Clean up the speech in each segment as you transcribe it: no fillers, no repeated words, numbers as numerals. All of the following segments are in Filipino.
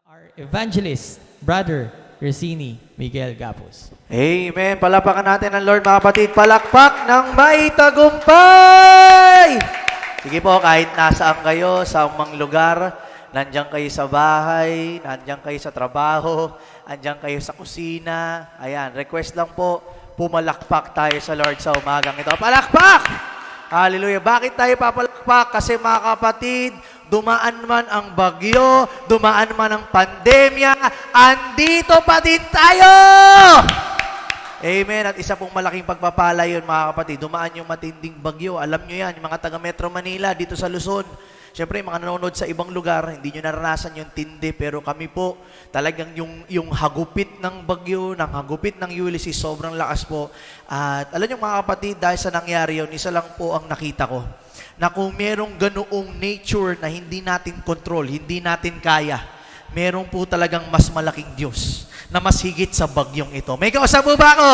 Our evangelist, Brother Resini Miguel Gapos. Amen. Palapakan natin ang Lord, mga kapatid. Palakpak ng may tagumpay! Sige po, kahit nasaan kayo, sa mang lugar, nandiyan kayo sa bahay, nandiyan kayo sa trabaho, nandiyan kayo sa kusina. Ayan, request lang po, pumalakpak tayo sa Lord sa umagang ito. Palakpak! Hallelujah. Bakit tayo papalakpak? Kasi mga kapatid, dumaan man ang bagyo, dumaan man ang pandemya, andito pa din tayo! Amen. At isa pong malaking pagpapala yun, mga kapatid. Dumaan yung matinding bagyo. Alam nyo yan, yung mga taga Metro Manila, dito sa Luzon. Siyempre, mga nanonood sa ibang lugar, hindi nyo naranasan yung tindi, pero kami po, talagang yung hagupit ng bagyo, ng hagupit ng Ulysses, sobrang lakas po. At alam nyo, mga kapatid, dahil sa nangyari yun, isa lang po ang nakita ko, na kung merong ganoong nature na hindi natin control, hindi natin kaya, meron po talagang mas malaking Diyos na mas higit sa bagyong ito. May kausap po ba ako?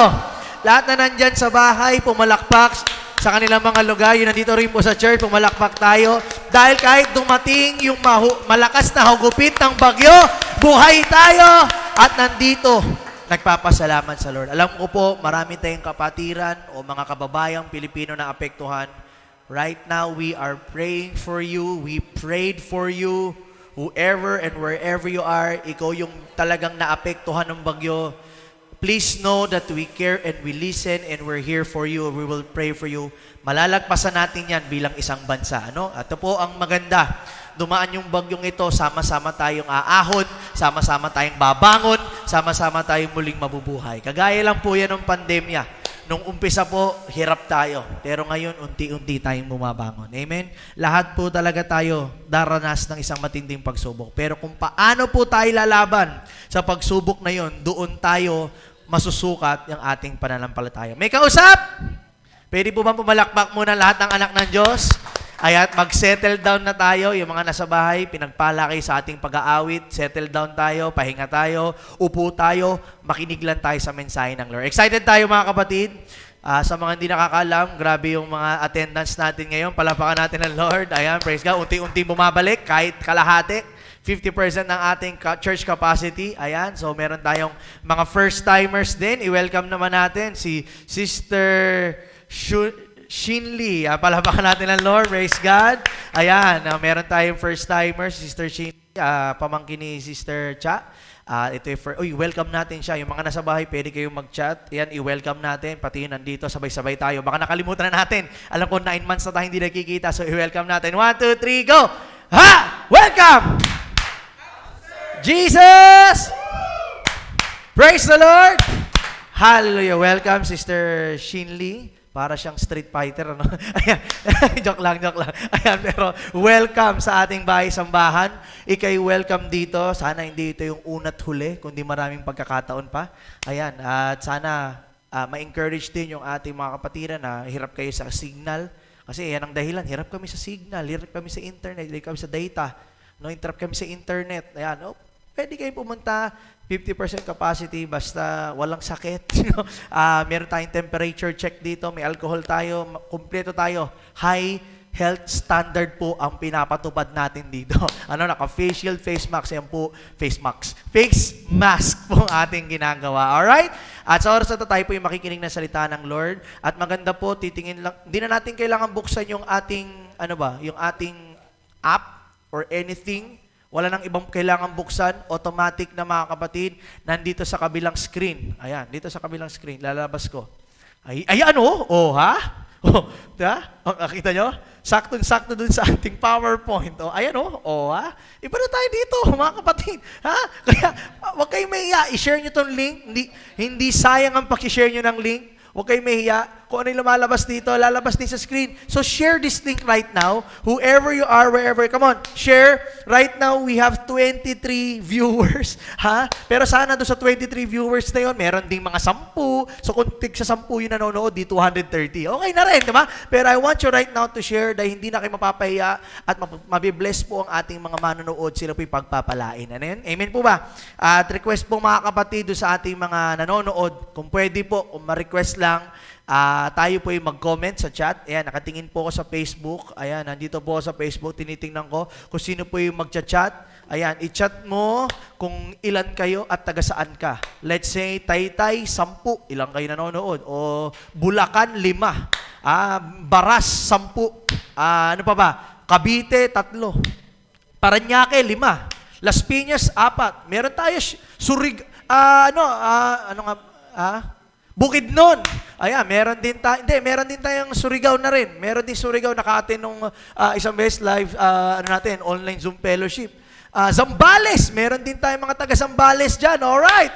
Lahat na nandyan sa bahay, pumalakpak sa kanilang mga lugar, yun nandito rin po sa church, pumalakpak tayo. Dahil kahit dumating yung malakas na hugupit ng bagyo, buhay tayo at nandito. Nagpapasalamat sa Lord. Alam ko po, marami tayong kapatiran o mga kababayang Pilipino na apektuhan. Right now, we are praying for you. We prayed for you. Whoever and wherever you are, ikaw yung talagang naapektuhan ng bagyo. Please know that we care and we listen and we're here for you. We will pray for you. Malalagpasan natin yan bilang isang bansa. Ano? At ito po ang maganda. Dumaan yung bagyong ito, sama-sama tayong aahon, sama-sama tayong babangon, sama-sama tayong muling mabubuhay. Kagaya lang po yan ng pandemya. Nung umpisa po, hirap tayo. Pero ngayon, unti-unti tayong bumabangon. Amen? Lahat po talaga tayo daranas ng isang matinding pagsubok. Pero kung paano po tayo lalaban sa pagsubok na yon, doon tayo masusukat yung ating pananampalataya. May kausap? Pwede po ba pumalakpak muna lahat ng anak ng Diyos? Ayan, mag-settle down na tayo. Yung mga nasa bahay, pinagpala kayo sa ating pag-aawit. Settle down tayo, pahinga tayo, upo tayo, makinig lang tayo sa mensahe ng Lord. Excited tayo, mga kapatid? Sa mga hindi nakakaalam, grabe yung mga attendance natin ngayon. Palapakan natin ng Lord. Ayan, praise God. Unti-unti bumabalik, kahit kalahati. 50% ng ating church capacity. Ayan, so meron tayong mga first-timers din. I-welcome naman natin si Sister Shinli. Palapakan natin ng Lord. Praise God. Ayan, meron tayong first-timers, Sister Shinli, pamangkin ni Sister Cha. Ito welcome natin siya. Yung mga nasa bahay, pwede kayong mag-chat. Yan, i-welcome natin. Pati yun nandito, sabay-sabay tayo. Baka nakalimutan na natin. Alam ko, 9 months na tayo hindi nakikita. So, i-welcome natin. 1, 2, 3, go! Ha! Welcome! Jesus! Praise the Lord! Hallelujah! Welcome, Sister Shinli. Para siyang street fighter, ano? Ayan. joke lang. Ayan, pero welcome sa ating bahay-sambahan. Ikay welcome dito. Sana hindi ito yung una't huli, kundi maraming pagkakataon pa. Ayan, at sana ma-encourage din yung ating mga kapatiran na hirap kayo sa signal. Kasi yan ang dahilan. Hirap kami sa signal, hirap kami sa internet, hirap kami sa data. No, hirap kami sa internet. Ayan, pwede kayo pumunta, 50% capacity, basta walang sakit. Meron tayong temperature check dito, may alcohol tayo, kumpleto tayo. High health standard po ang pinapatupad natin dito. Naka-face shield, face mask, yan po, face mask po ating ginagawa. Alright? At sa oras na ito, tayo po yung makikinig ng salita ng Lord. At maganda po, titingin lang, hindi na natin kailangan buksan yung ating, yung ating app or anything. Wala nang ibang kailangan buksan. Automatic na, mga kapatid, nandito sa kabilang screen. Ayan, dito sa kabilang screen. Lalabas ko. Ha? Nakita nyo? Sakto dun sa ating PowerPoint. Ha? Iba na tayo dito, mga kapatid. Ha? Kaya, huwag kayong mahiya. I-share nyo tong link. Hindi sayang ang paki-share nyo ng link. Huwag kayong mahiya. Kung ano yung lumalabas dito, lalabas din sa screen. So, share this link right now. Whoever you are, wherever. Come on, share. Right now, we have 23 viewers. Ha? Pero sana doon sa 23 viewers na yun, meron ding mga 10. So, kung tig sa 10 yung nanonood, di 230. Okay na rin, di ba? Pero I want you right now to share dahil hindi na kayo mapapahiya at mabibless po ang ating mga manonood. Sila po yung pagpapalain. Ano yun? Amen po ba? At request po, mga kapatid, doon sa ating mga nanonood, kung pwede po, kung ma-request lang, tayo po yung mag-comment sa chat. Ayan, nakatingin po ako sa Facebook. Ayan, nandito po ako sa Facebook. Tinitingnan ko kung sino po yung mag-chat. Ayan, i-chat mo kung ilan kayo at taga saan ka. Let's say, Taytay, 10. Ilang kayo nanonood? O Bulacan, 5. Baras, 10. Ano pa ba? Cavite, 3. Paranaque, 5. Las Piñas, 4. Meron tayo Bukidnon. Ayan, meron din tayong Surigao na rin. Meron din Surigao, naka-attend nung isang beses live, online Zoom fellowship. Zambales, meron din tayong mga taga Zambales dyan, alright.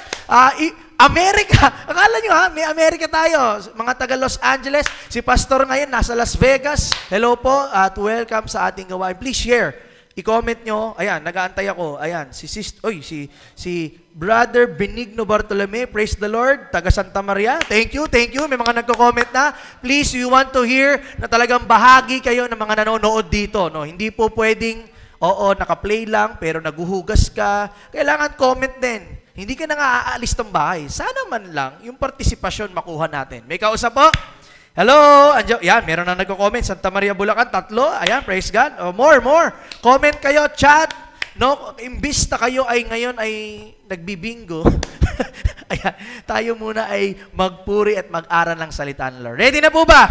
Amerika, akala nyo may Amerika tayo. Mga taga Los Angeles, si Pastor ngayon nasa Las Vegas. Hello po at welcome sa ating gawain. Please share. I-comment nyo, ayan, nag-aantay ako. Ayan, si Brother Benigno Bartolome, praise the Lord, taga Santa Maria. Thank you. May mga nagko-comment na. Please, you want to hear na talagang bahagi kayo ng mga nanonood dito. No? Hindi po pwedeng, naka-play lang, pero naguhugas ka. Kailangan comment din. Hindi ka na nga aalis ng bahay. Sana man lang, yung partisipasyon makuha natin. May kausap po? Hello! Yan, meron na nagko-comment. Santa Maria, Bulacan, 3. Ayan, praise God. More. Comment kayo, chat. No, imbis na kayo ay ngayon ay nagbibingo. Ayan, tayo muna ay magpuri at mag-aral ng salita ng Lord. Ready na po ba?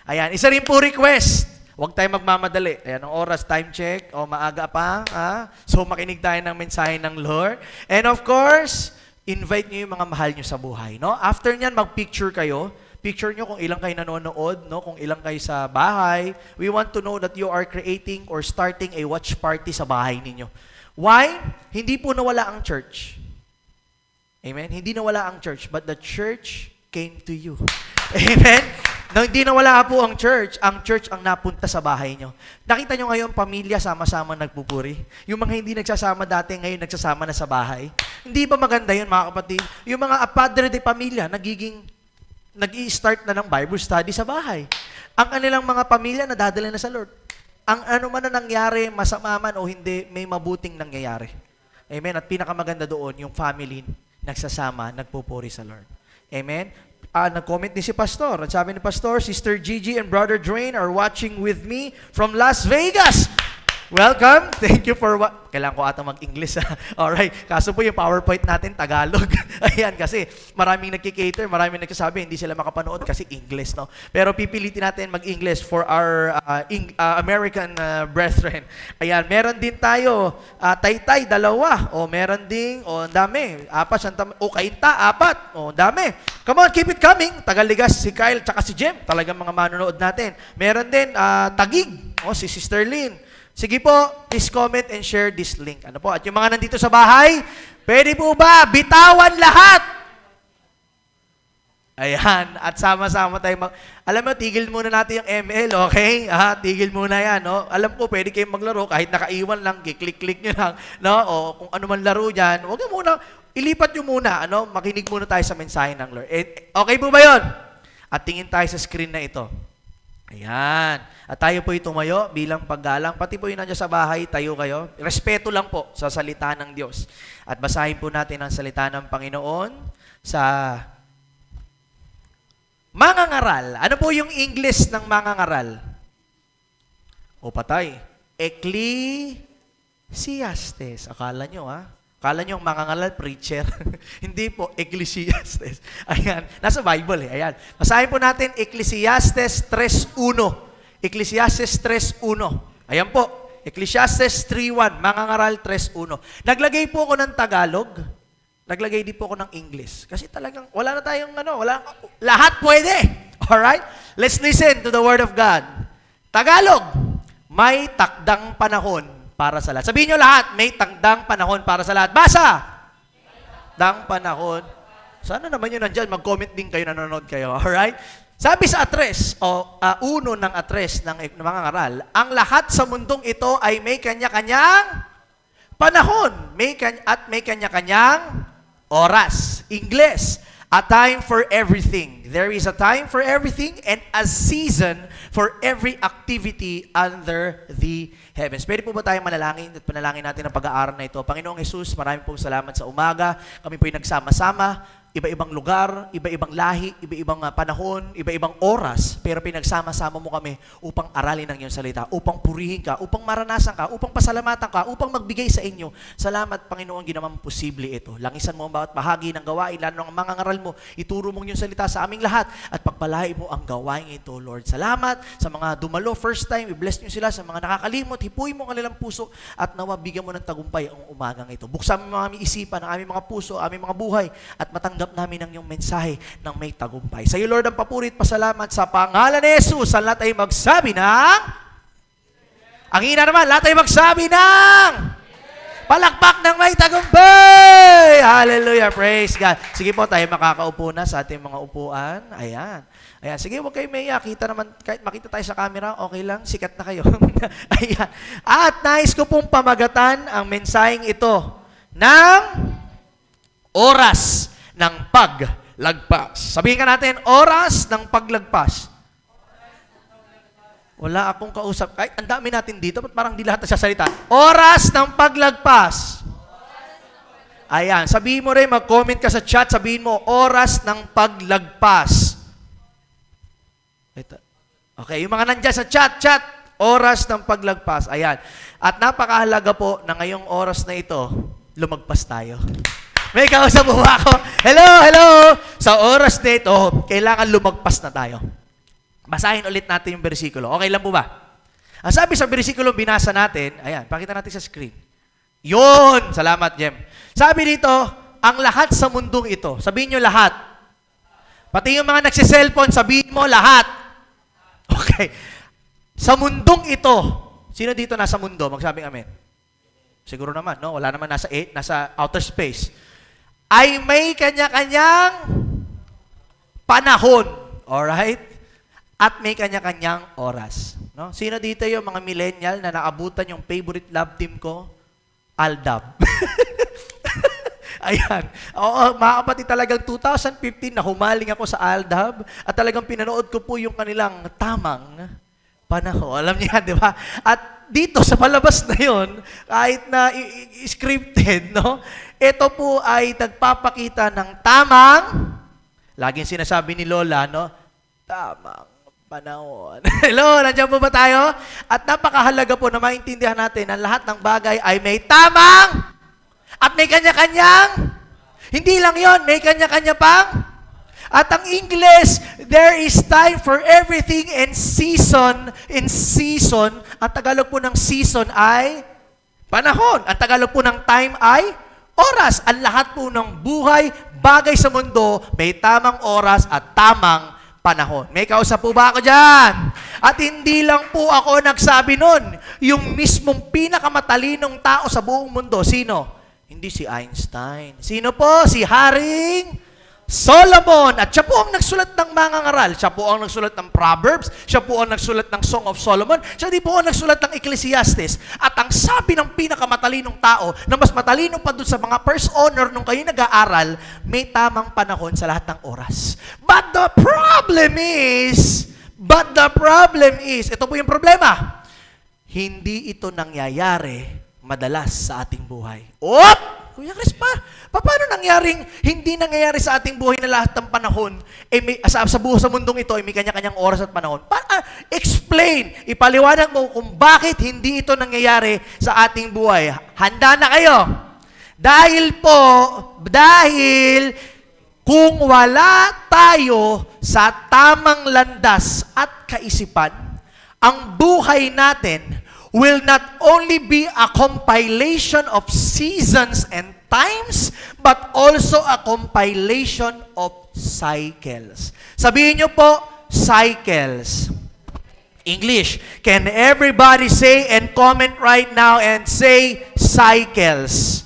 Ayan, isa rin po request. Huwag tayo magmamadali. Ayan, ang oras, time check. O, maaga pa. So, makinig tayo ng mensahe ng Lord. And of course, invite nyo yung mga mahal nyo sa buhay. No? After nyan, mag-picture kayo. Picture nyo kung ilang kayo nanonood, no? Kung ilang kayo sa bahay. We want to know that you are creating or starting a watch party sa bahay ninyo. Why? Hindi po nawala ang church. Amen? Hindi nawala ang church, but the church came to you. Amen? Hindi nawala po ang church ang napunta sa bahay nyo. Nakita nyo ngayon, pamilya sama-sama nagpupuri. Yung mga hindi nagsasama dati, ngayon nagsasama na sa bahay. Hindi ba maganda yun, mga kapatid? Yung mga padre de pamilya, nag-i-start na ng Bible study sa bahay. Ang kanilang mga pamilya nadadala na sa Lord. Ang ano man na nangyari, masama man o hindi, may mabuting nangyayari. Amen? At pinakamaganda doon, yung family nagsasama, nagpupuri sa Lord. Amen? Nag-comment din si Pastor. At sabi ni Pastor, Sister Gigi and Brother Dwayne are watching with me from Las Vegas. Welcome. Thank you for Kailangan ko ata mag-English. Alright. Kaso po yung PowerPoint natin, Tagalog. Ayan, kasi maraming nagkikater, maraming nagsasabi, hindi sila makapanood kasi English, no? Pero pipilitin natin mag-English for our American brethren. Ayan, meron din tayo, Taytay, 2. Meron ding, dami. 4, Kainta, 4. Dami. Come on, keep it coming. Tagaligas, si Kyle, tsaka si Jem. Talagang mga manonood natin. Meron din, Tagig. Si Sister Lynn. Sige po, please comment and share this link. Ano po? At yung mga nandito sa bahay, pwede po ba bitawan lahat? Ayan, at sama-sama tayo Alam mo, tigil muna natin yung ML, okay? Tigil muna yan, no? Alam ko, pwede kayong maglaro, kahit nakaiwan lang, kiklik-klik nyo lang, no? O kung ano man laro dyan, huwag nyo muna, ilipat nyo muna, ano? Makinig muna tayo sa mensahe ng Lord. Okay po ba yun? At tingin tayo sa screen na ito. Ayan. At tayo po'y tumayo bilang paggalang. Pati po yun nandiyan sa bahay, tayo kayo. Respeto lang po sa salita ng Diyos. At basahin po natin ang salita ng Panginoon sa mangangaral. Ano po yung English ng mangangaral? Patay. Ecclesiastes. Akala nyo, Akala nyo ang mangangaral, preacher. Hindi po, Ecclesiastes. Ayan, nasa Bible Ayan. Basahin po natin Ecclesiastes 3.1. Ecclesiastes 3.1. Ayan po, Ecclesiastes 3.1, mangangaral 3.1. Naglagay po ako ng Tagalog, naglagay din po ako ng English. Kasi talagang wala na tayong lahat pwede. Alright? Let's listen to the Word of God. Tagalog, may takdang panahon para sa lahat. Sabihin nyo lahat, may takdang panahon para sa lahat. Basa! Takdang panahon. Sana naman yun nandyan, mag-comment din kayo, nanonood kayo. Alright? Sabi sa atres, uno ng atres ng mga ngaral, ang lahat sa mundong ito ay may kanya-kanyang panahon. May kanya-kanyang oras. English, a time for everything. There is a time for everything and a season for every activity under the heavens. Pwede po ba tayong manalangin at panalangin natin ang pag-aaral na ito? Panginoong Jesus, maraming pong salamat sa umaga. Kami po'y nagsama-sama Iba-ibang lugar, iba-ibang lahi, iba-ibang panahon, iba-ibang oras, pero pinagsama-sama mo kami upang aralin ang iyong salita, upang purihin ka, upang maranasan ka, upang pasalamatan ka, upang magbigay sa inyo. Salamat, Panginoon, ginawa mo posible ito. Langisan mo ang bawat bahagi ng gawain, lalo ng mga ngaral mo, ituro mo yung salita sa aming lahat, at pagpalain mo ang gawain ito, Lord. Salamat sa mga dumalo first time, i-bless nyo sila, sa mga nakakalimot, hipuin mo ang kanilang puso, at nawa bigyan mo ng tagumpay ang umagang ito. Buksan mo ang aming isipan, ang aming mga puso, aming mga buhay, at matanggap namin ang iyong mensahe ng may tagumpay. Sa iyo, Lord, ang papurit, pasalamat sa pangalan ni Jesus. Ang lahat ay magsabi ng... Ang ina naman, lahat ay magsabi ng... Palakpak ng may tagumpay! Hallelujah! Praise God! Sige po, tayo makakaupo na sa ating mga upuan. Ayan. Ayan. Sige, huwag kayo may kita naman. Kahit makita tayo sa camera, okay lang. Sikat na kayo. Ayan. At nais ko pong pamagatan ang mensaheng ito ng oras ng paglagpas. Sabihin ka natin, oras ng paglagpas. Wala akong kausap. Kahit ang dami natin dito, ba't parang di lahat nagsasalita? Oras ng paglagpas. Ayan. Sabihin mo rin, mag-comment ka sa chat, sabihin mo, oras ng paglagpas. Ito. Okay, yung mga nandyan sa chat, oras ng paglagpas. Ayan. At napakahalaga po na ngayong oras na ito, lumagpas tayo. May kausap po ako. Hello! Sa oras na ito, kailangan lumagpas na tayo. Basahin ulit natin yung bersikulo. Okay lang po ba? Ang sabi sa bersikulo binasa natin, ayan, pakita natin sa screen. Yun! Salamat, Jem. Sabi dito, ang lahat sa mundong ito. Sabihin nyo lahat. Pati yung mga nagsiselfone, sabihin mo lahat. Okay. Sa mundong ito, sino dito nasa mundo? Magsabing amen. Siguro naman, no? Wala naman nasa outer space. Ay may kanya-kanyang panahon. Alright? At may kanya-kanyang oras. No? Sino dito yung mga millennial na naabutan yung favorite love team ko? Aldab. Ayan. Oo, mga kapatid, talagang 2015 na humaling ako sa Aldab at talagang pinanood ko po yung kanilang tamang panahon. Alam niyo yan, di ba? At dito sa palabas na yon, kahit na scripted, no? Ito po ay nagpapakita ng tamang, laging sinasabi ni Lola, no? Tamang panahon. Hello, nandiyan po ba tayo? At napakahalaga po na maintindihan natin na lahat ng bagay ay may tamang at may kanya-kanyang. Hindi lang yon, may kanya-kanya pang. At ang English, there is time for everything and season. In season, ang Tagalog po ng season ay panahon. Ang Tagalog po ng time ay oras. Ang lahat po ng buhay, bagay sa mundo, may tamang oras at tamang panahon. May kausap po ba ako dyan? At hindi lang po ako nagsabi nun. Yung mismong pinakamatalinong tao sa buong mundo, sino? Hindi si Einstein. Sino po? Si Haring Solomon. At siya po ang nagsulat ng mga ngaral. Siya po ang nagsulat ng Proverbs. Siya po ang nagsulat ng Song of Solomon. Siya di po ang nagsulat ng Ecclesiastes. At ang sabi ng pinakamatalinong tao, na mas matalino pa dun sa mga first honor nung kayo nag-aaral, may tamang panahon sa lahat ng oras. But the problem is, ito po yung problema, hindi ito nangyayari madalas sa ating buhay. Kuya Chris, paano nangyaring hindi nangyayari sa ating buhay na lahat ng panahon, sa buhay sa mundong ito, ay may kanya-kanyang oras at panahon? Explain, ipaliwanag mo kung bakit hindi ito nangyayari sa ating buhay. Handa na kayo? Dahil kung wala tayo sa tamang landas at kaisipan, ang buhay natin will not only be a compilation of seasons and times, but also a compilation of cycles. Sabihin niyo po, cycles. English. Can everybody say and comment right now and say cycles?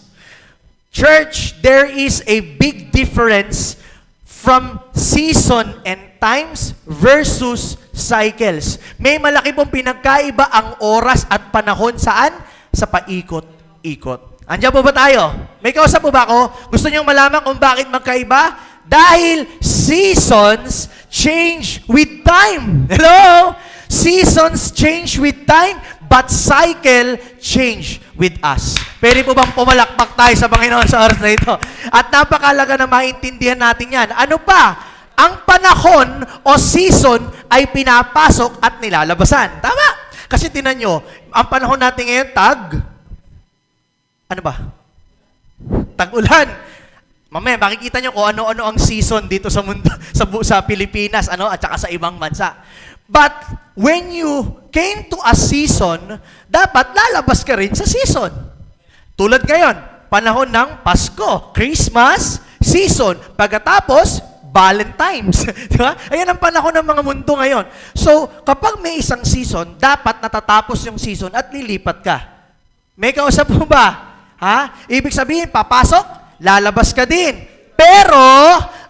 Church, there is a big difference from season and times versus cycles. May malaki pong pinagkaiba ang oras at panahon saan? Sa paikot-ikot. Andiyan po ba tayo? May kausap po ba ako? Gusto niyong malaman kung bakit magkaiba? Dahil seasons change with time. Hello? Seasons change with time, but cycle change with us. Pwede po bang pumalakpak tayo sa Panginoon sa oras na ito? At napakalaga na maintindihan natin yan. Ano pa? Ang panahon o season ay pinapasok at nilalabasan. Tama? Kasi tinan nyo, ang panahon natin ngayon, ano ba? Tag-ulan. Mamaya, makikita nyo kung ano-ano ang season dito sa mundo, sa Pilipinas, at saka sa ibang bansa. But, when you came to a season, dapat lalabas ka rin sa season. Tulad ngayon, panahon ng Pasko, Christmas, season. Pagkatapos, Valentine's. Di ba? Ayan ang panahon ng mga mundo ngayon. So, kapag may isang season, dapat natatapos yung season at lilipat ka. May kausap mo ba? Ha? Ibig sabihin, papasok, lalabas ka din. Pero,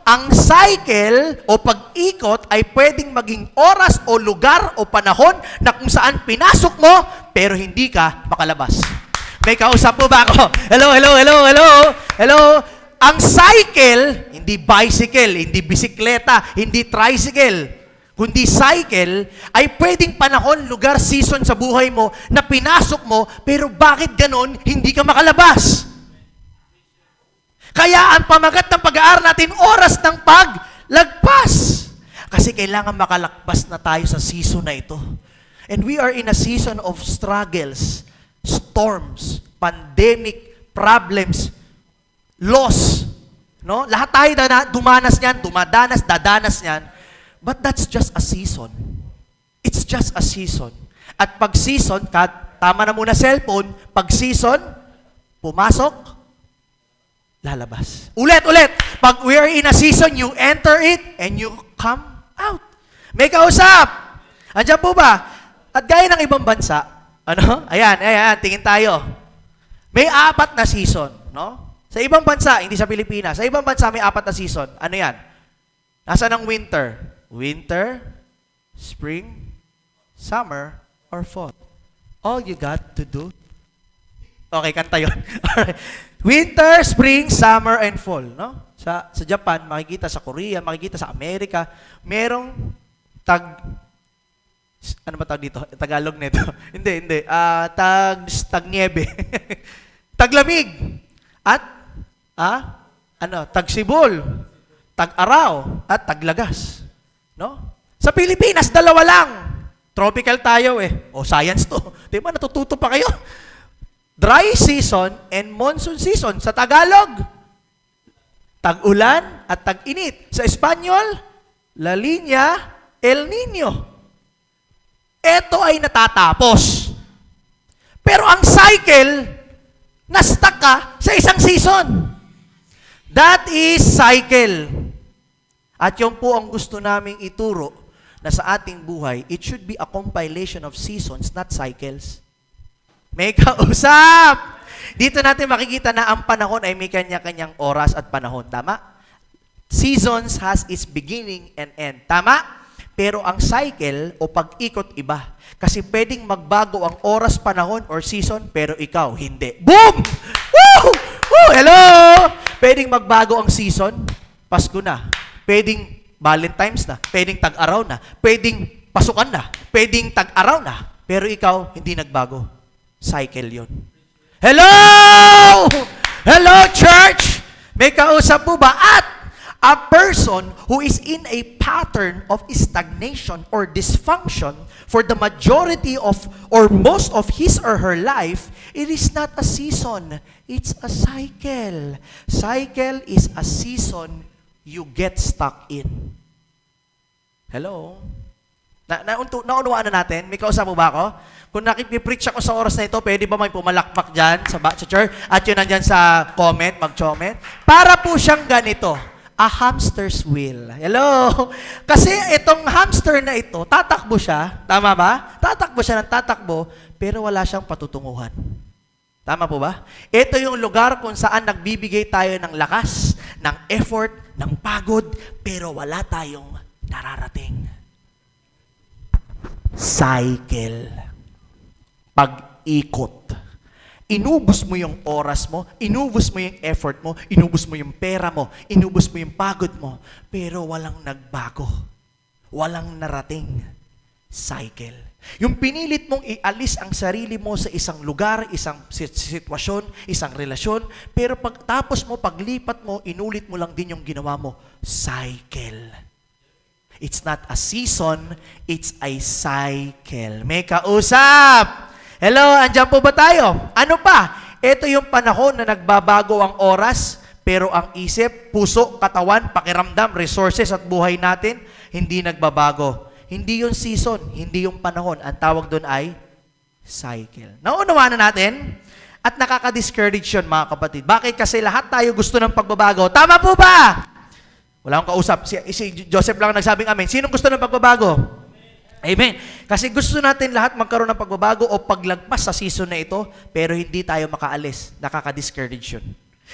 ang cycle o pag-ikot ay pwedeng maging oras o lugar o panahon na kung saan pinasok mo, pero hindi ka makalabas. May kausap po ba ako? Hello, hello, hello, hello, hello. Ang cycle, hindi bicycle, hindi bisikleta, hindi tricycle, kundi cycle, ay pwedeng panahon, lugar, season sa buhay mo na pinasok mo, pero bakit ganon, hindi ka makalabas? Kaya ang pamagat ng pag-aaral natin, oras ng paglagpas. Kasi kailangan makalakpas na tayo sa season na ito. And we are in a season of struggles, storms, pandemic, problems, loss. No? Lahat tayo dumanas niyan, dadanas niyan. But that's just a season. It's just a season. At pag season, tama na muna cellphone, pag season, pumasok, lalabas. Ulit. Pag we are in a season, you enter it and you come out. May kausap. Andiyan po ba? At gaya ng ibang bansa, ayan, tingin tayo. May 4 na season, no? Sa ibang bansa, hindi sa Pilipinas, sa ibang bansa may 4 na season. Ano yan? Nasaan ang winter? Winter, spring, summer, or fall. All you got to do. Okay, kanta yun. Alright. Winter, spring, summer, and fall. No? Sa Japan, makikita sa Korea, makikita sa Amerika, merong ano ba tawag dito? Tagalog nito. hindi. Tag-niebe. Taglamig. At, tagsibol. Tag-araw. At taglagas. No? Sa Pilipinas, 2 lang. Tropical tayo O, science to. Di ba, natututo pa kayo? Dry season and monsoon season. Sa Tagalog, tag-ulan at tag-init. Sa Espanyol, La Niña, El Niño. Ito ay natatapos. Pero ang cycle, na-stuck ka sa isang season. That is cycle. At yun po ang gusto naming ituro na sa ating buhay, it should be a compilation of seasons, not cycles. May kausap! Dito natin makikita na ang panahon ay may kanya-kanyang oras at panahon. Tama? Seasons has its beginning and end. Tama? Pero ang cycle o pag-ikot iba. Kasi pwedeng magbago ang oras, panahon, or season, pero ikaw, hindi. Boom! Woo! Woo! Hello! Pwedeng magbago ang season, Pasko na. Pwedeng Valentine's na. Pwedeng tag-araw na. Pwedeng pasukan na. Pwedeng tag-araw na. Pero ikaw, hindi nagbago. Cycle yon. Hello! Hello, church! May kausap po ba? At a person who is in a pattern of stagnation or dysfunction for the majority of or most of his or her life, it is not a season, it's a cycle. Cycle is a season you get stuck in. Hello? Naunawaan na natin? May kausap mo ba ako? Kung nakipipreach ako sa oras na ito, pwede ba may pumalakpak dyan sa church? At yun nandyan sa comment, mag-comment. Para po siyang ganito. A hamster's wheel. Hello? Kasi itong hamster na ito, tatakbo siya. Tama ba? Tatakbo siya ng tatakbo, pero wala siyang patutunguhan. Tama po ba? Ito yung lugar kung saan nagbibigay tayo ng lakas, ng effort, ng pagod, pero wala tayong nararating. Cycle. Pag-ikot. Inubos mo yung oras mo, inubos mo yung effort mo, inubos mo yung pera mo, inubos mo yung pagod mo, pero walang nagbago. Walang narating. cycle. Yung pinilit mong ialis ang sarili mo sa isang lugar, isang sitwasyon, isang relasyon, pero pagtapos mo, paglipat mo, inulit mo lang din yung ginawa mo. Cycle. It's not a season, it's a cycle. May kausap! Hello, andyan po ba tayo? Ano pa? Ito yung panahon na nagbabago ang oras, pero ang isip, puso, katawan, pakiramdam, resources at buhay natin, hindi nagbabago. Hindi yung season, hindi yung panahon. Ang tawag doon ay cycle. Naunawaan na natin? At nakaka-discourage yun, mga kapatid. Bakit? Kasi lahat tayo gusto ng pagbabago. Tama po ba? Wala akong kausap. Si Joseph lang nagsabing amen. Sinong gusto ng pagbabago? Amen. Kasi gusto natin lahat magkaroon ng pagbabago o paglagpas sa season na ito, pero hindi tayo makaalis. Nakaka-discourage yun.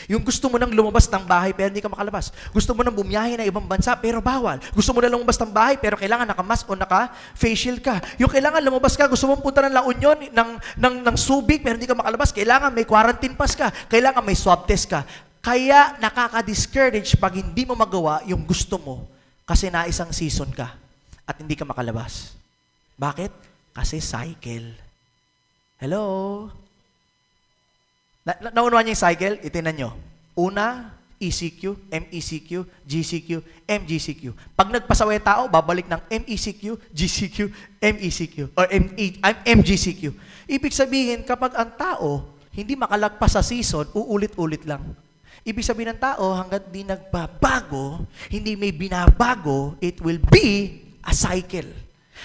Yung gusto mo nang lumabas ng bahay pero hindi ka makalabas. Gusto mo nang bumiyahe na ibang bansa pero bawal. Gusto mo na lumabas ng bahay pero kailangan naka-mask o naka-facial ka. Yung kailangan lumabas ka, gusto mong punta ng La Union, ng Subic pero hindi ka makalabas. Kailangan may quarantine pass ka. Kailangan may swab test ka. Kaya nakaka-discourage pag hindi mo magawa yung gusto mo kasi na isang season ka at hindi ka makalabas. Bakit? Kasi cycle. Hello? Naunawaan niyo yung cycle? Itinan nyo. Una, ECQ, MECQ, GCQ, MGCQ. Pag nagpasaway tao, babalik ng MECQ, GCQ, MECQ, or MGCQ. Ibig sabihin, kapag ang tao hindi makalagpas sa season, uulit-ulit lang. Ibig sabihin ng tao, hanggat di nagbabago, hindi may binabago, it will be a cycle.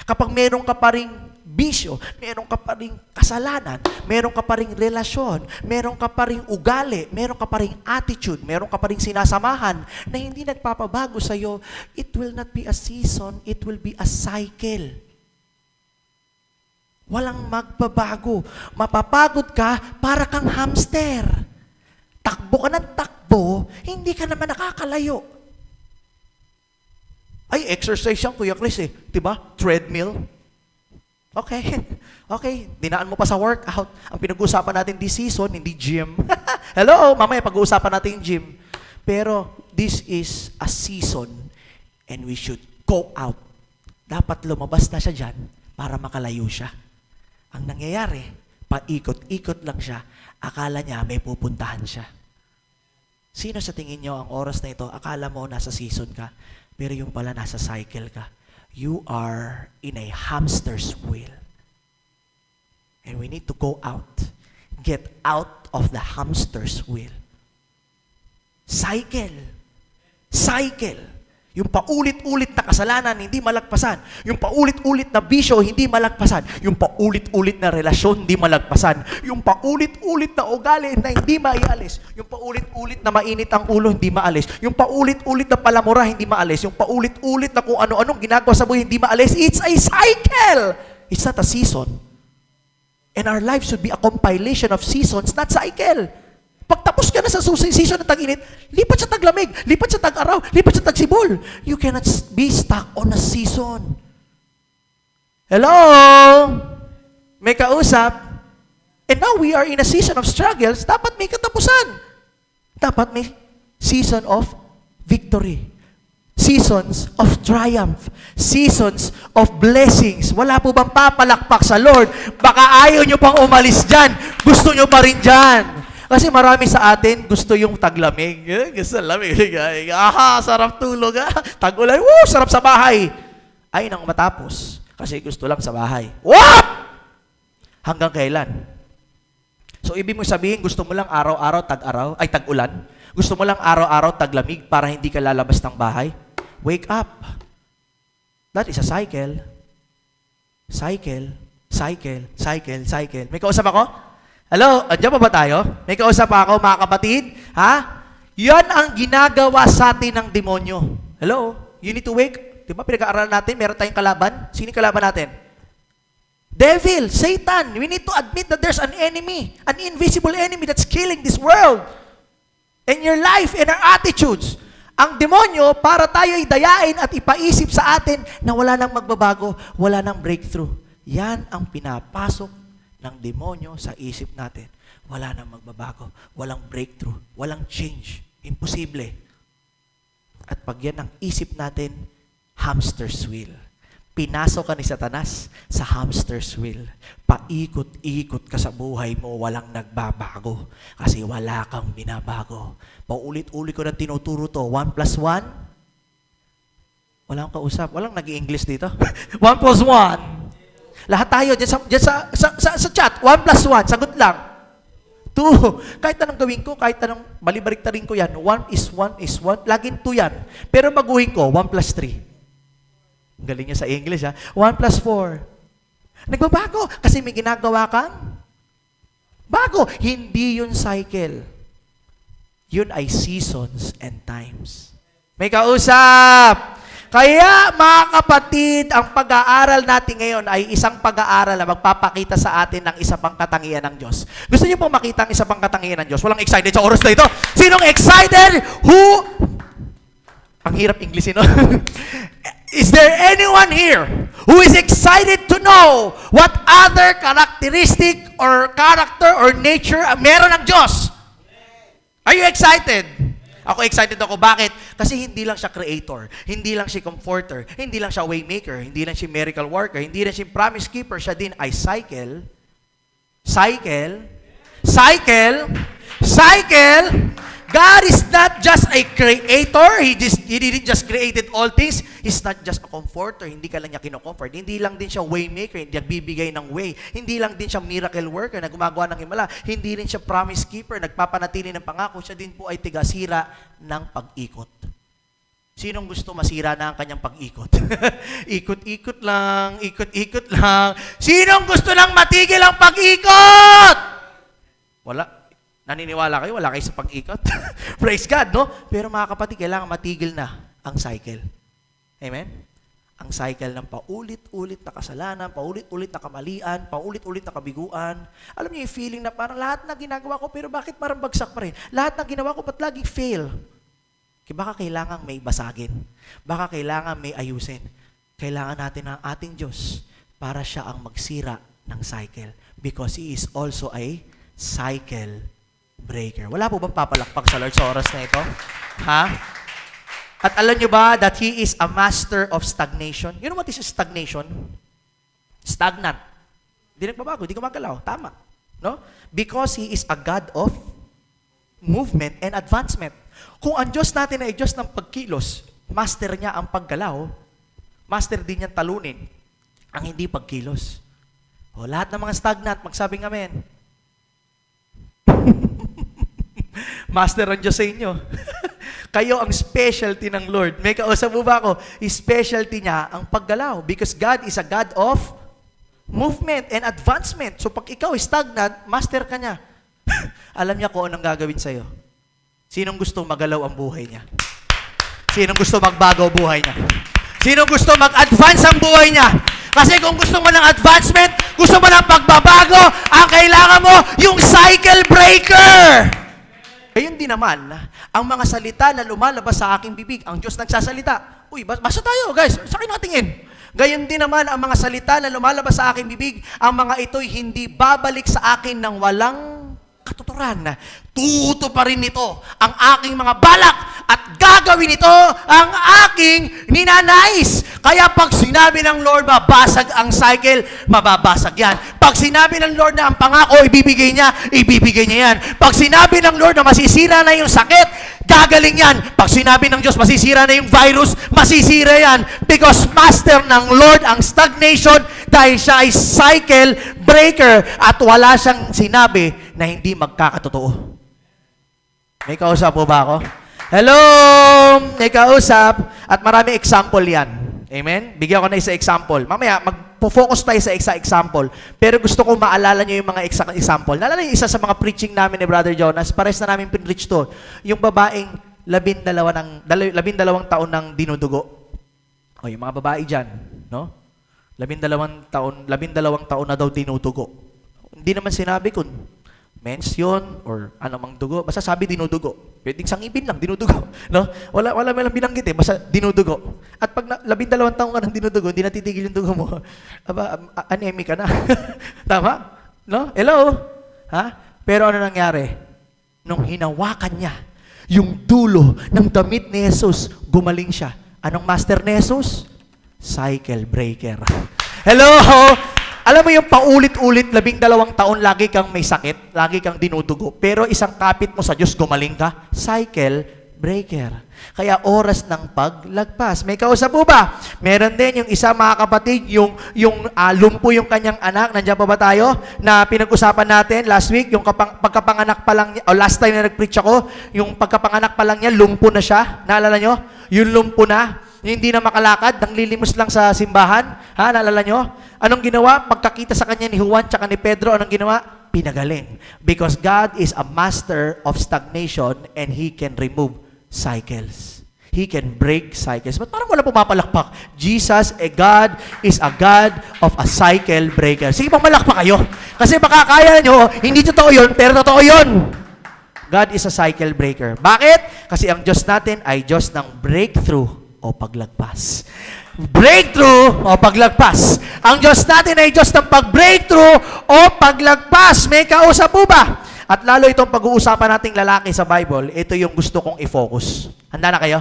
Kapag meron ka pa ring bisyo, meron ka pa ring kasalanan, meron ka pa ring relasyon, meron ka pa ring ugali, meron ka pa ring attitude, meron ka pa ring sinasamahan na hindi nagpapabago sa'yo, it will not be a season, it will be a cycle. Walang magbabago. Mapapagod ka para kang hamster. Takbo ka ng takbo, hindi ka naman nakakalayo. Ay, exercise yan, Kuya Chris eh. Diba? Treadmill. Okay. Okay. Dinaan mo pa sa workout. Ang pinag-uusapan natin this season, hindi gym. Hello, mamaya pag-uusapan natin yung gym. Pero this is a season and we should go out. Dapat lumabas na siya dyan para makalayo siya. Ang nangyayari, paikot-ikot lang siya. Akala niya may pupuntahan siya. Sino sa tingin niyo ang oras na ito, akala mo nasa season ka, pero yung pala nasa cycle ka. You are in a hamster's wheel. And we need to go out. Get out of the hamster's wheel. Cycle. Cycle. Yung paulit-ulit na kasalanan, hindi malagpasan. Yung paulit-ulit na bisyo, hindi malagpasan. Yung paulit-ulit na relasyon, hindi malagpasan. Yung paulit-ulit na ugali na hindi maialis. Yung paulit-ulit na mainit ang ulo, hindi maalis. Yung paulit-ulit na palamura, hindi maalis. Yung paulit-ulit na kung ano-anong ginagawa sa buhay, hindi maalis. It's a cycle! It's not a season. And our life should be a compilation of seasons, not cycle. Pagtapos ka na sa season ng tag-init, lipat sa taglamig, lipat sa tag-araw, lipat sa tagsibol. You cannot be stuck on a season. Hello? May kausap? And now we are in a season of struggles. Dapat may katapusan. Dapat may season of victory. Seasons of triumph. Seasons of blessings. Wala po bang papalakpak sa Lord? Baka ayaw nyo pang umalis dyan. Gusto nyo pa rin dyan. Kasi marami sa atin gusto yung taglamig. Gusto lamig. Aha, sarap tulog. Tag-ulan, sarap sa bahay. Ay, nang matapos. Kasi gusto lang sa bahay. What? Hanggang kailan? So, ibig mo sabihin, gusto mo lang araw-araw tag-ulan? Gusto mo lang araw-araw taglamig para hindi ka lalabas ng bahay? Wake up. That is a cycle. Cycle. Cycle. Cycle. Cycle. May kausap ako? Hello? Andiyan pa ba tayo? May kausap pa ako, mga kapatid? Ha? Yan ang ginagawa sa atin ng demonyo. Hello? You need to wake. Di ba pinag-aaralan natin, meron tayong kalaban? Sino yung kalaban natin? Devil, Satan. We need to admit that there's an enemy, an invisible enemy that's killing this world. And your life and our attitudes. Ang demonyo, para tayo dayain at ipaisip sa atin na wala nang magbabago, wala nang breakthrough. Yan ang pinapasok ng demonyo sa isip natin. Wala nang magbabago, walang breakthrough, walang change. Imposible. At pag yan ang isip natin, hamster's wheel. Pinasok ka ni Satanas sa hamster's wheel. Paikot-ikot ka sa buhay mo, walang nagbabago. Kasi wala kang binabago. Paulit-ulit ko na tinuturo to. 1 plus 1? Walang kausap. Walang nag-i-English dito. 1 plus 1. Lahat tayo, dyan sa chat. 1 plus 1, sagot lang. 2. Kahit anong gawin ko, kahit anong balibaliktarin ko yan, 1 is 1 is 1. Laging 2 yan. Pero baguhin ko, 1 plus 3. Galing niya sa English, ha? 1 plus 4. Nagbabago kasi may ginagawa kang bago. Hindi yun cycle. Yun ay seasons and times. May kausap! Kaya, mga kapatid, ang pag-aaral natin ngayon ay isang pag-aaral na magpapakita sa atin ng isa pang katangian ng Diyos. Gusto niyo pong makita ang isa pang katangian ng Diyos? Walang excited sa oras na ito. Sinong excited? Ang hirap English, no? Is there anyone here who is excited to know what other characteristic or character or nature meron ng Diyos? Are you excited? Ako excited ako. Bakit? Kasi hindi lang siya creator, hindi lang siya comforter, hindi lang siya waymaker, hindi lang siya miracle worker, hindi lang siya promise keeper, siya din ay cycle. God is not just a creator. He didn't just created all things. He's not just a comforter. Hindi ka lang niya kinocomfort. Hindi lang din siya waymaker, hindi nagbibigay ng way. Hindi lang din siya miracle worker na gumagawa ng himala. Hindi rin siya promise keeper, nagpapanatili ng pangako. Siya din po ay tigasira ng pag-ikot. Sinong gusto masira na ang kanyang pag-ikot? Ikot-ikot lang, ikot-ikot lang. Sinong gusto lang matigil ang pag-ikot? Wala. Naniniwala kayo? Wala kayo sa pag-ikot? Praise God, no? Pero mga kapatid, kailangan matigil na ang cycle. Amen? Ang cycle ng paulit-ulit na kasalanan, paulit-ulit na kamalian, paulit-ulit na kabiguan. Alam niyo yung feeling na parang lahat na ginagawa ko, pero bakit parang bagsak pa rin? Lahat na ginawa ko, ba't laging fail? Baka kailangan may basagin. Baka kailangan may ayusin. Kailangan natin ng ating Diyos para siya ang magsira ng cycle. Because He is also a cycle breaker. Wala po bang papalakpak sa Lord sa oras na ito? Ha? At alam nyo ba that He is a master of stagnation? You know what is stagnation? Stagnant. Hindi nagbabago, hindi gumagalaw. Tama. No? Because He is a God of movement and advancement. Kung ang Diyos natin ay Diyos ng pagkilos, master niya ang paggalaw, master din niyang talunin ang hindi pagkilos. O, lahat ng mga stagnant, magsabing amen. Master ang Diyos sa inyo. Kayo ang specialty ng Lord. May kausap mo ba ako? Specialty niya ang paggalaw because God is a God of movement and advancement. So pag ikaw stagnant, master ka niya. Alam niya kung anong gagawin sa'yo. Sinong gusto magalaw ang buhay niya? Sinong gusto magbago ang buhay niya? Sinong gusto mag-advance ang buhay niya? Kasi kung gusto mo ng advancement, gusto mo ng pagbabago, ang kailangan mo, yung cycle breaker. Gayon din naman, ang mga salita na lumalabas sa aking bibig, ang Diyos nagsasalita. Uy, basa tayo, guys. Sa akin natingin. Gayon din naman, ang mga salita na lumalabas sa aking bibig, ang mga ito'y hindi babalik sa akin ng walang katuturan. Tuto pa rin ito ang aking mga balak at gagawin ito ang aking ninanais. Kaya pag sinabi ng Lord, mabasag ang cycle, mababasag yan. Pag sinabi ng Lord na ang pangako, ibibigay niya yan. Pag sinabi ng Lord na masisira na yung sakit, gagaling yan. Pag sinabi ng Diyos, masisira na yung virus, masisira yan. Because master ng Lord ang stagnation dahil siya ay cycle breaker at wala siyang sinabi na hindi magkakatotoo. May kausap po ba ako? Hello! May kausap at marami example yan. Amen? Bigyan ko na isa example. Mamaya, mag-focus tayo sa isa example. Pero gusto ko maalala nyo yung mga example. Naalala yung isa sa mga preaching namin ni Brother Jonas, pares na namin pinreach to. Yung babaeng 12 taon ng dinudugo. O, yung mga babae dyan, no? 12 taon na daw dinudugo. Hindi naman sinabi kung mention or anumang dugo. Basta sabi dinudugo. Pwedeng sangipin lang, dinudugo. No? Wala lang binanggit eh. Basta dinudugo. At pag 12 taon ka ng dinudugo, hindi natitigil yung dugo mo. Anemic ka na. Tama? No? Hello? Ha? Pero ano nangyari? Nung hinawakan niya, yung dulo ng damit ni Jesus, gumaling siya. Anong master ni Jesus? cycle breaker. Hello? Alam mo yung paulit-ulit, 12 taon, lagi kang may sakit, lagi kang dinudugo, pero isang kapit mo sa Diyos, gumaling ka, cycle breaker. Kaya oras ng paglagpas. May kausap po ba? Meron din yung isa, mga kapatid, yung lumpo yung kanyang anak. Nandiyan pa ba tayo? Na pinag-usapan natin last week, yung pagkapanganak pa lang niya, o last time na nag-preach ako, yung pagkapanganak pa lang niya, lumpo na siya. Naalala nyo? Yung lumpo na. Yung hindi na makalakad, nanglilimos lang sa simbahan. Ha? Naalala nyo? Anong ginawa? Pagkakita sa kanya ni Juan tsaka ni Pedro, anong ginawa? Pinagaling. Because God is a master of stagnation and He can remove cycles. He can break cycles. But parang wala pumapalakpak. Jesus, God, is a God of a cycle breaker. Sige, pamalakpak kayo. Kasi baka kaya nyo, hindi totoo yun, pero totoo yun. God is a cycle breaker. Bakit? Kasi ang Diyos natin ay Diyos ng breakthrough o paglagpas. Breakthrough o paglagpas. Ang Diyos natin ay Diyos ng pag-breakthrough o paglagpas. May kausap po ba? At lalo itong pag-uusapan nating lalaki sa Bible, ito yung gusto kong i-focus. Handa na kayo?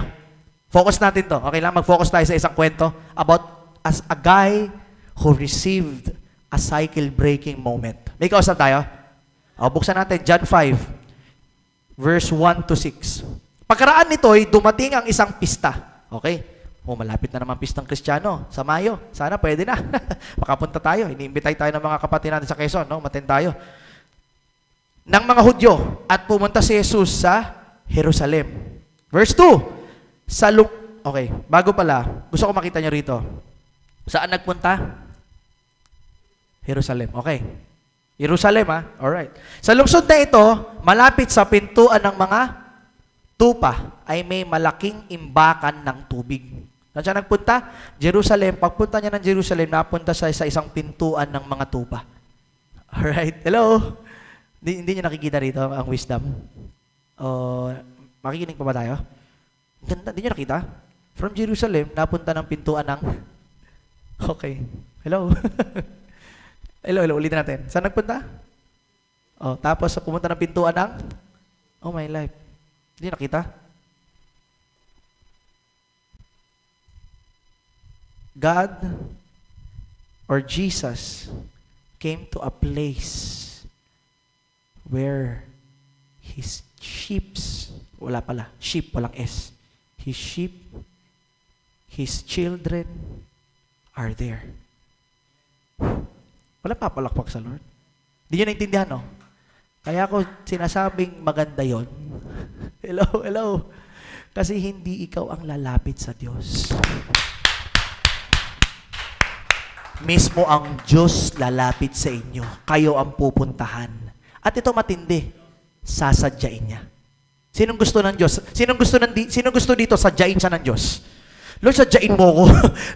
Focus natin to. Okay lang, mag-focus tayo sa isang kwento about as a guy who received a cycle-breaking moment. May kausap tayo? O, buksan natin, John 5, verse 1 to 6. Pagkaraan nito'y dumating ang isang pista. Okay? O, malapit na naman pistang Kristiyano sa Mayo. Sana pwede na. Makapunta tayo. Iniimbitay tayo ng mga kapatid natin sa Quezon. No? Matin tayo. Ng mga Hudyo at pumunta si Jesus sa Jerusalem. Verse 2. Okay, bago pala, gusto ko makita nyo rito. Saan nagpunta? Jerusalem. Okay. Jerusalem, ha? Alright. Sa lungsod na ito, malapit sa pintuan ng mga tupa, ay may malaking imbakan ng tubig. Saan siya nagpunta? Jerusalem. Pagpunta niya ng Jerusalem, napunta siya sa isang pintuan ng mga tupa. Alright. Hello? Hindi niyo nakikita rito ang wisdom? Makikinig pa ba tayo? Ganda, hindi niyo nakita? From Jerusalem, napunta ng pintuan ng... Okay. Hello? hello, ulitin natin. Saan nagpunta? Tapos pumunta ng pintuan ng... Oh my life. Hindi nakita? God or Jesus came to a place where His sheeps, wala pala, sheep, walang S. His sheep, His children are there. Wala papalakpak sa Lord. Hindi nyo naintindihan, no? Kaya ako sinasabing maganda yon. Hello. Kasi hindi ikaw ang lalapit sa Diyos. Mismo ang Diyos lalapit sa inyo. Kayo ang pupuntahan. At ito matindi, sasadyain niya. Sinong gusto ng Diyos? Sinong gusto dito sadyain siya ng Diyos? Lord, sadyain mo ko.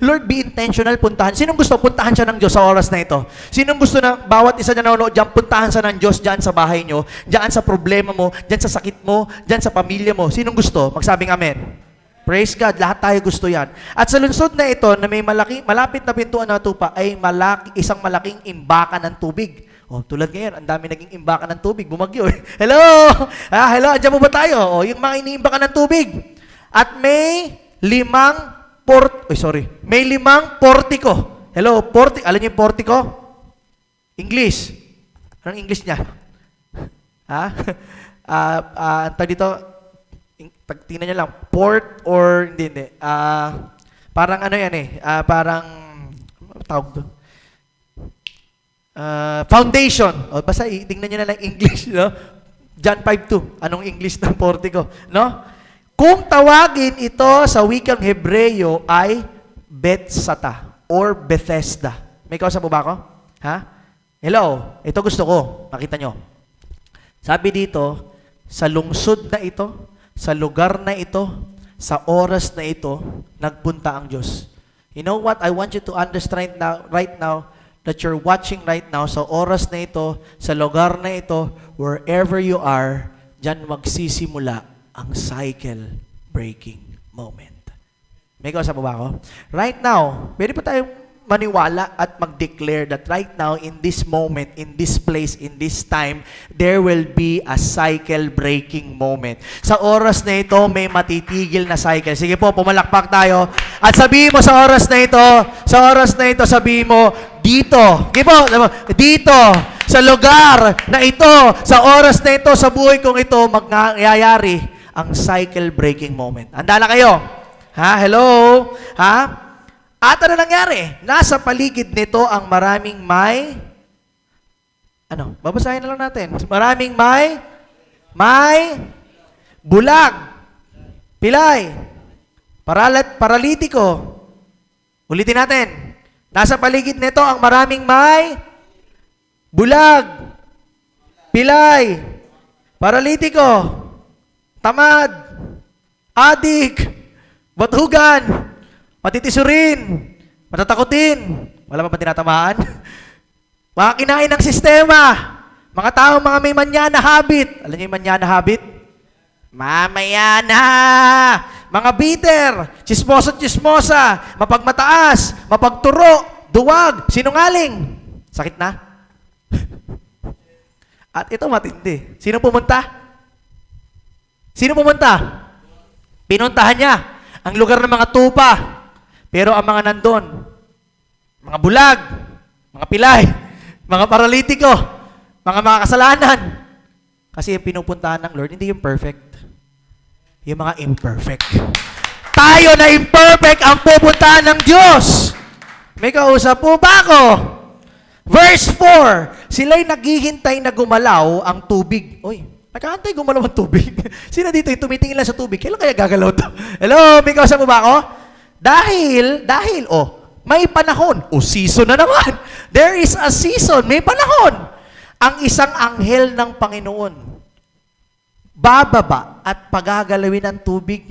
Lord, be intentional, puntahan. Sinong gusto puntahan siya ng Diyos sa oras na ito? Sinong gusto na bawat isa na nanonood diyan, puntahan siya ng Diyos diyan sa bahay nyo, diyan sa problema mo, diyan sa sakit mo, diyan sa pamilya mo? Sinong gusto? Magsabing amen. Praise God, lahat tayo gusto yan. At sa lungsod na ito, na may malapit na pintuan na tupa, ay isang malaking imbakan ng tubig. Tulad ngayon, ang dami naging imbakan ng tubig, bumagyo. Hello! Hello, andyan mo ba tayo? Yung mga iniimbakan ng tubig. At may 5 portico. Hello, alam niyo yung portico? English. Anong English niya? Antag dito, tingnan niyo lang, port or, hindi. Parang ano yan parang, tawag doon? Foundation. Basta tingnan niyo na lang English, no? John 5:2. Anong English ng portico, no? Kung tawagin ito sa wikang Hebreo ay Bethsata or Bethesda. May kausap po ba ako? Hello, ito gusto ko. Makita nyo. Sabi dito, sa lungsod na ito, sa lugar na ito, sa oras na ito, nagpunta ang Diyos. You know what? I want you to understand right now that you're watching right now, sa oras na ito, sa lugar na ito, wherever you are, dyan magsisimula ang cycle breaking moment. May kausap mo ba ako? Right now, pwede pa tayo maniwala at mag-declare that right now, in this moment, in this place, in this time, there will be a cycle-breaking moment. Sa oras na ito, may matitigil na cycle. Sige po, pumalakpak tayo. At sabihin mo sa oras na ito, sabihin mo, dito, sige po, dito, sa lugar na ito, sa oras na ito, sa buhay kong ito, magyayari ang cycle-breaking moment. Handa na kayo? Ha? Hello? Ha? At ano nangyari? Nasa paligid nito ang maraming babasahin na lang natin. Maraming bulag, pilay, paralitiko. Ulitin natin. Nasa paligid nito ang maraming bulag, pilay, paralitiko, tamad, adik, batugan, matitisurin, matatakutin, wala pa ba tinatamaan? Mga kinain ng sistema, mga tao, mga may manya na habit. Alam niyo yung manya na habit? Mamaya na! Mga bitter, chismosa, mapagmataas, mapagturo, duwag, sinungaling. Sakit na? At ito matindi. Sino pumunta? Pinuntahan niya ang lugar ng mga tupa. Pero ang mga nandun, mga bulag, mga pilay, mga paralitiko, mga kasalanan. Kasi yung pinupuntahan ng Lord, hindi yung perfect. Yung mga imperfect. Tayo na imperfect ang pupuntahan ng Diyos. May kausap po ba ako? Verse 4, sila'y naghihintay na gumalaw ang tubig. Oy, nakaantay gumalaw ang tubig. Sino dito yung tumitingin lang sa tubig? Kailan kaya gagalaw to? Hello, may kausap po ba ako? Dahil, may panahon. Season na naman. There is a season, may panahon. Ang isang anghel ng Panginoon, bababa at pagagalawin ng tubig.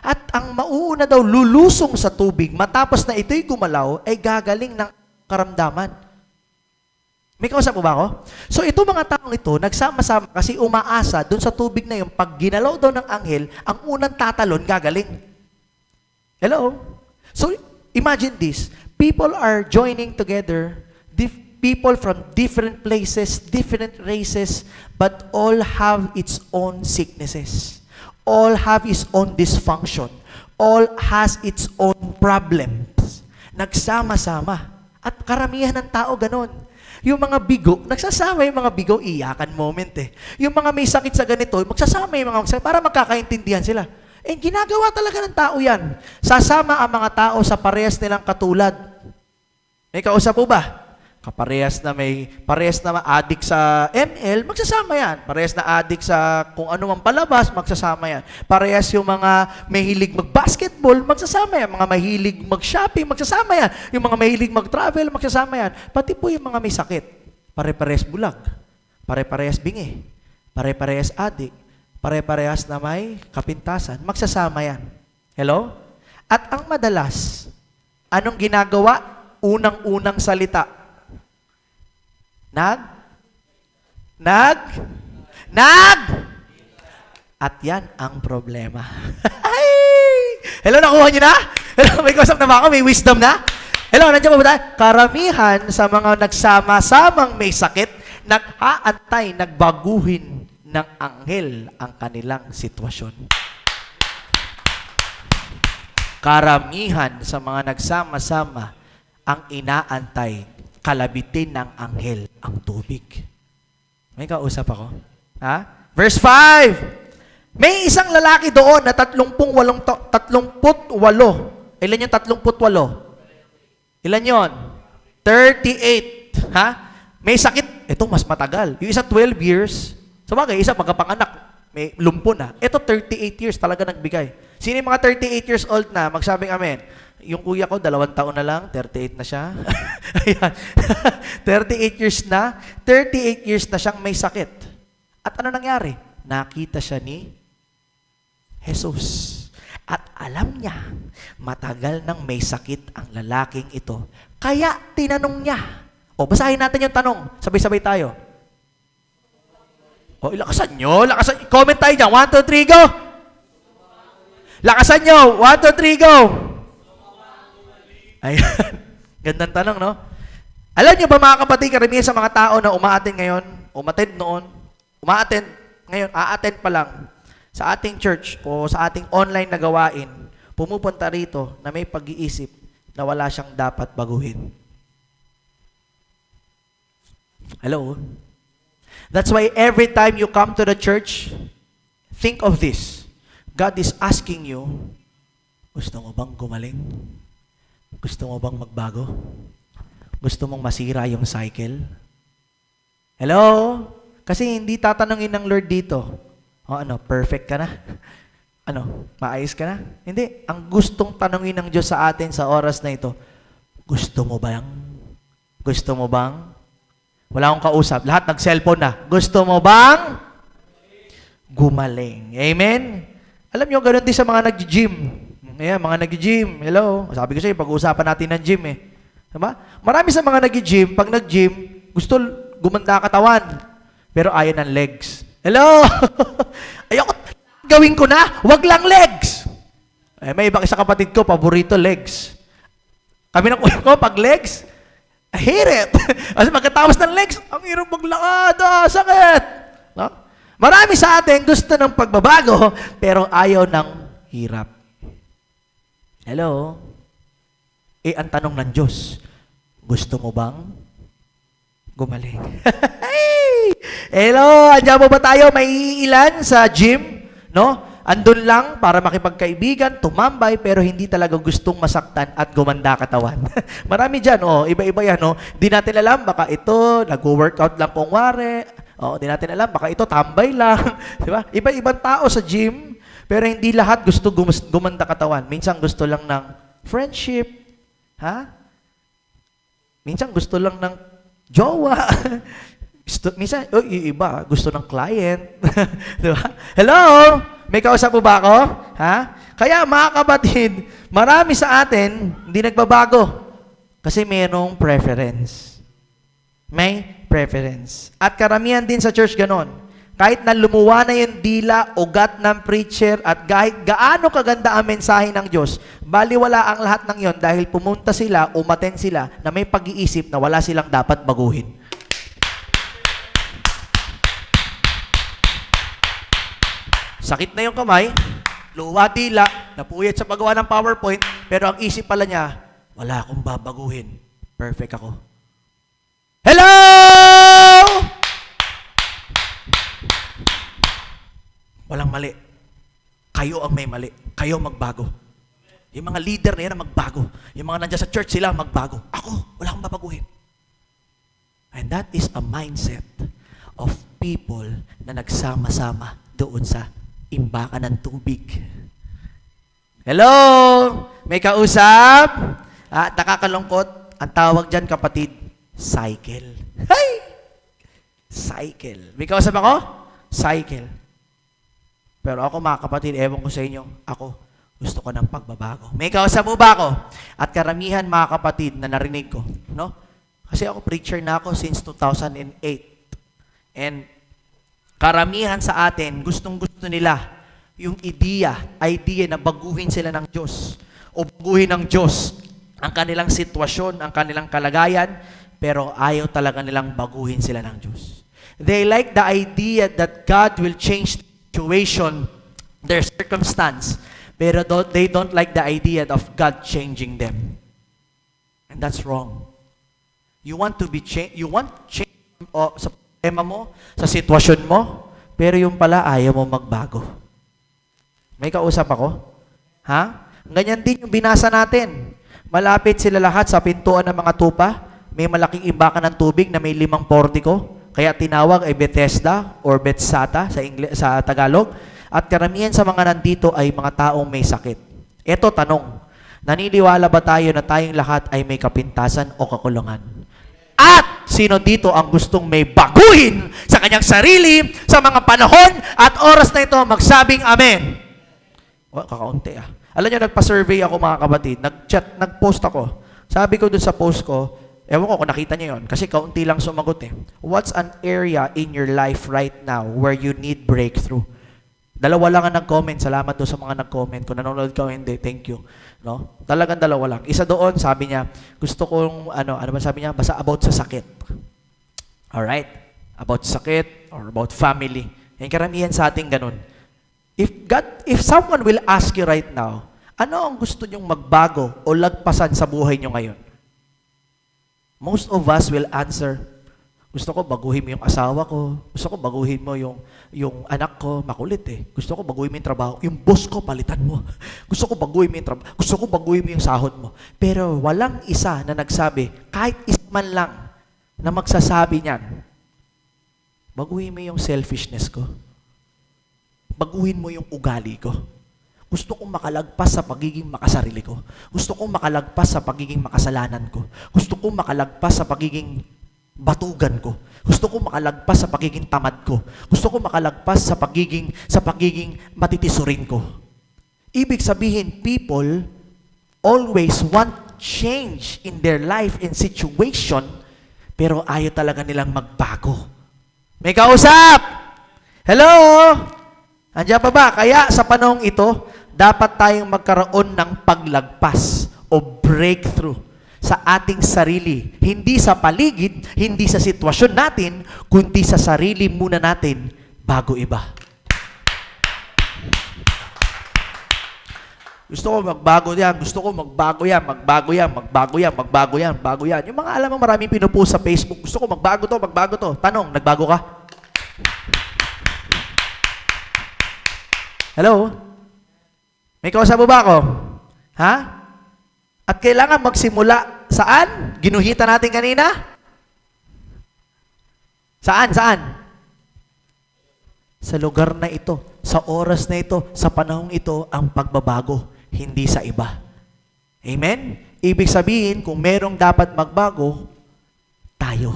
At ang mauuna daw, lulusong sa tubig, matapos na ito'y gumalaw, ay gagaling ng karamdaman. May kausap po ba ako? So, ito mga taong ito, nagsama-sama kasi umaasa dun sa tubig na yun, pag ginalaw daw ng anghel, ang unang tatalon, gagaling. Hello? So, imagine this. People are joining together, people from different places, different races, but all have its own sicknesses. All have its own dysfunction. All has its own problems. Nagsama-sama. At karamihan ng tao ganon. Yung mga bigo, nagsasama yung mga bigo, iyakan moment eh. Yung mga may sakit sa ganito, magsasama yung mga sakit para magkakaintindihan sila. Ginagawa talaga ng tao yan. Sasama ang mga tao sa parehas nilang katulad. May kausap po ba? Parehas na adik sa ML, magsasama yan. Parehas na adik sa kung ano mang palabas, magsasama yan. Parehas yung mga mahilig mag-basketball, magsasama yan. Mga mahilig mag-shopping, magsasama yan. Yung mga mahilig mag-travel, magsasama yan. Pati po yung mga may sakit. Pare-parehas bulag. Pare-parehas bingi. Pare-parehas adik. Pare-parehas na may kapintasan. Magsasama yan. Hello? At ang madalas, anong ginagawa? Unang-unang salita. At yan ang problema. Hello, nakuha niyo na? Hello, may kausap na ba ako? May wisdom na? Hello, nandiyan po ba tayo? Karamihan sa mga nagsama-samang may sakit, nag-aantay, nagbaguhin ng anghel ang kanilang sitwasyon. Karamihan sa mga nagsama-sama ang inaantay, kalabitin ng anghel ang tubig. May kausap ako? Ha? Verse 5. May isang lalaki doon na 38. Ilan yung 38? Ilan yon? 38. Ha? May sakit. Ito mas matagal. Yung isa 12 years. Sabagay, isa magkapanganak. May lumpo na. Ito 38 years talaga nagbigay. Sino yung mga 38 years old na? Magsabing amen. Yung kuya ko, 2 taon na lang, 38 na siya. Ayan. 38 years na. 38 years na siyang may sakit. At ano nangyari? Nakita siya ni Jesus. At alam niya, matagal nang may sakit ang lalaking ito. Kaya tinanong niya. O, basahin natin yung tanong. Sabay-sabay tayo. O, lakasan nyo. Comment tayo dyan. 1, 2, 3, go! Lakasan nyo. 1, 2, 3, go! Ayan. Gandang tanong, no? Alam niyo ba mga kapatid, karamihan sa mga tao na umaattend ngayon, umattend noon, umaattend ngayon, aattend pa lang sa ating church o sa ating online na gawain, pumupunta rito na may pag-iisip na wala siyang dapat baguhin. Hello? That's why every time you come to the church, think of this. God is asking you, gusto mo bang gumaling? Gusto mo bang magbago? Gusto mong masira yung cycle? Hello? Kasi hindi tatanungin ng Lord dito, perfect ka na? Maayos ka na? Hindi. Ang gustong tanungin ng Diyos sa atin sa oras na ito, gusto mo bang? Gusto mo bang? Wala akong kausap. Lahat nag-cellphone na. Gusto mo bang? Gumaling. Amen? Alam nyo, ganoon din sa mga nag-gym. Ayan, mga nag-gym. Hello? Sabi ko sa'yo, pag-uusapan natin ng gym eh. Diba? Marami sa mga nag-gym, pag nag-gym, gusto gumanda katawan. Pero ayaw ng legs. Hello? Ayoko, gawin ko na. Wag lang legs. May ibang isa kapatid ko, paborito legs. Kami ng kuya ko, pag legs, I hate it. Kasi magkatapos ng legs, ang hirap maglakad, sakit. No? Marami sa atin gusto ng pagbabago, pero ayaw ng hirap. Hello? Ang tanong ng Diyos, gusto mo bang gumaling? Hello? Andiyan mo ba tayo? May ilan sa gym? No? Andun lang para makipagkaibigan, tumambay, pero hindi talaga gustong masaktan at gumanda katawan. Marami dyan, iba-iba yan, Di natin alam, baka ito, nag-workout lang kung wari. Di natin alam, baka ito, tambay lang. Diba? Iba-ibang tao sa gym, pero hindi lahat gusto gumanda katawan. Minsan gusto lang ng friendship. Minsan gusto lang ng jowa. Minsan, iba, gusto ng client. Diba? Hello? May kausap po ba ako? Kaya mga kapatid, marami sa atin hindi nagbabago kasi mayroong preference. May preference. At karamihan din sa church ganon. Kahit na lumuwa na yung dila, ugat ng preacher, at kahit gaano kaganda ang mensahe ng Diyos, baliwala ang lahat ng yon dahil pumunta sila, umaten sila, na may pag-iisip na wala silang dapat baguhin. Sakit na yung kamay, luwa dila, napuyat sa paggawa ng PowerPoint, pero ang isip pala niya, wala akong babaguhin. Perfect ako. Hello! Walang mali. Kayo ang may mali. Kayo magbago. Yung mga leader na yan ang magbago. Yung mga nandiyan sa church sila magbago. Ako, wala akong babaguhin. And that is a mindset of people na nagsama-sama doon sa imbakan ng tubig. Hello? May kausap? Nakakalungkot. Ang tawag dyan, kapatid, cycle. Hay! Cycle. May kausap ako? Cycle. Pero ako, mga kapatid, ewan ko sa inyo, ako, gusto ko ng pagbabago. May kausap mo ba ako? At karamihan, mga kapatid, na narinig ko, no? Kasi ako, preacher na ako since 2008. And karamihan sa atin, gustong-gusto nila yung idea na baguhin sila ng Diyos o baguhin ng Diyos ang kanilang sitwasyon, ang kanilang kalagayan, pero ayaw talaga nilang baguhin sila ng Diyos. They like the idea that God will change the situation, their circumstance, pero they don't like the idea of God changing them. And that's wrong. You want change sa problema mo, sa sitwasyon mo, pero yung pala ayaw mo magbago. May kausap ako? Ganyan din yung binasa natin. Malapit sila lahat sa pintuan ng mga tupa, may malaking imbakan ng tubig na may 5 portiko, kaya tinawag ay Bethesda or Bethsata sa Tagalog, at karamihan sa mga nandito ay mga taong may sakit. Ito tanong, naniniwala ba tayo na tayong lahat ay may kapintasan o kakulungan? At sino dito ang gustong may baguhin sa kanyang sarili sa mga panahon at oras na ito magsabing amen? Kakaunti Alam niyo, nagpa-survey ako mga kapatid, nag-post ako. Sabi ko dun sa post ko, ewan ko kung nakita niyo yon, kasi kaunti lang sumagot What's an area in your life right now where you need breakthrough? Dalawa lang ang nag-comment. Salamat doon sa mga nag-comment. Kung nanonood ka o hindi, thank you. No? Talagang dalawa lang. Isa doon, sabi niya, gusto kong, ano ba sabi niya? Basta about sa sakit. Alright? About sakit or about family. Yung karamihan sa ating ganun. If someone will ask you right now, ano ang gusto nyong magbago o lagpasan sa buhay nyo ngayon? Most of us will answer, gusto ko baguhin mo yung asawa ko. Gusto ko baguhin mo yung anak ko. Makulit eh. Gusto ko baguhin mo yung trabaho. Yung boss ko, palitan mo. Gusto ko baguhin mo yung trabaho. Gusto ko baguhin mo yung sahod mo. Pero walang isa na nagsabi, kahit isa man lang, na magsasabi niyan, baguhin mo yung selfishness ko. Baguhin mo yung ugali ko. Gusto kong makalagpas sa pagiging makasarili ko. Gusto kong makalagpas sa pagiging makasalanan ko. Gusto kong makalagpas sa pagiging batugan ko. Gusto kong makalagpas sa pagiging tamad ko. Gusto kong makalagpas sa pagiging matitisurin ko. Ibig sabihin, people always want change in their life and situation, pero ayaw talaga nilang magbago. May kausap! Hello! Andiyan pa ba? Kaya sa panahong ito, dapat tayong magkaroon ng paglagpas o breakthrough sa ating sarili. Hindi sa paligid, hindi sa sitwasyon natin, kundi sa sarili muna natin bago iba. Gusto ko magbago yan, gusto ko magbago yan, magbago yan, magbago yan, magbago yan, bago yan. Yung mga alam mo maraming pinupost sa Facebook, gusto ko magbago to. Tanong, nagbago ka? Hello? May kausap mo ba ako? Ha? At kailangan magsimula saan? Ginuhita natin kanina? Saan? Sa lugar na ito, sa oras na ito, sa panahong ito, ang pagbabago, hindi sa iba. Amen? Ibig sabihin, kung merong dapat magbago, tayo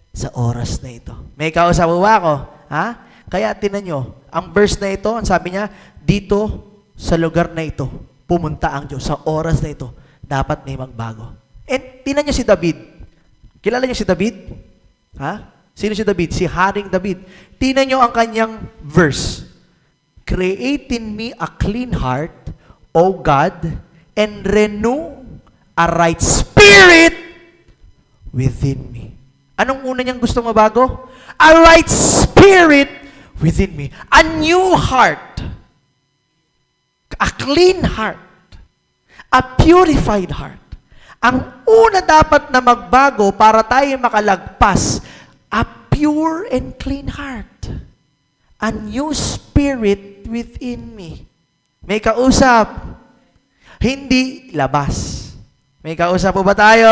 sa oras na ito. May kausap mo ba ako? Ha? Kaya tinan nyo, ang verse na ito, ang sabi niya, dito sa lugar na ito, pumunta ang Diyos. Sa oras na ito, dapat may magbago. And tinan nyo si David. Kilala niyo si David? Ha? Sino si David? Si Haring David. Tinan nyo ang kanyang verse. Create in me a clean heart, O God, and renew a right spirit within me. Anong una niyang gusto mabago? A right spirit within me. A new heart. A clean heart. A purified heart. Ang una dapat na magbago para tayo makalagpas, a pure and clean heart. A new spirit within me. May kausap. Hindi labas. May kausap po ba tayo?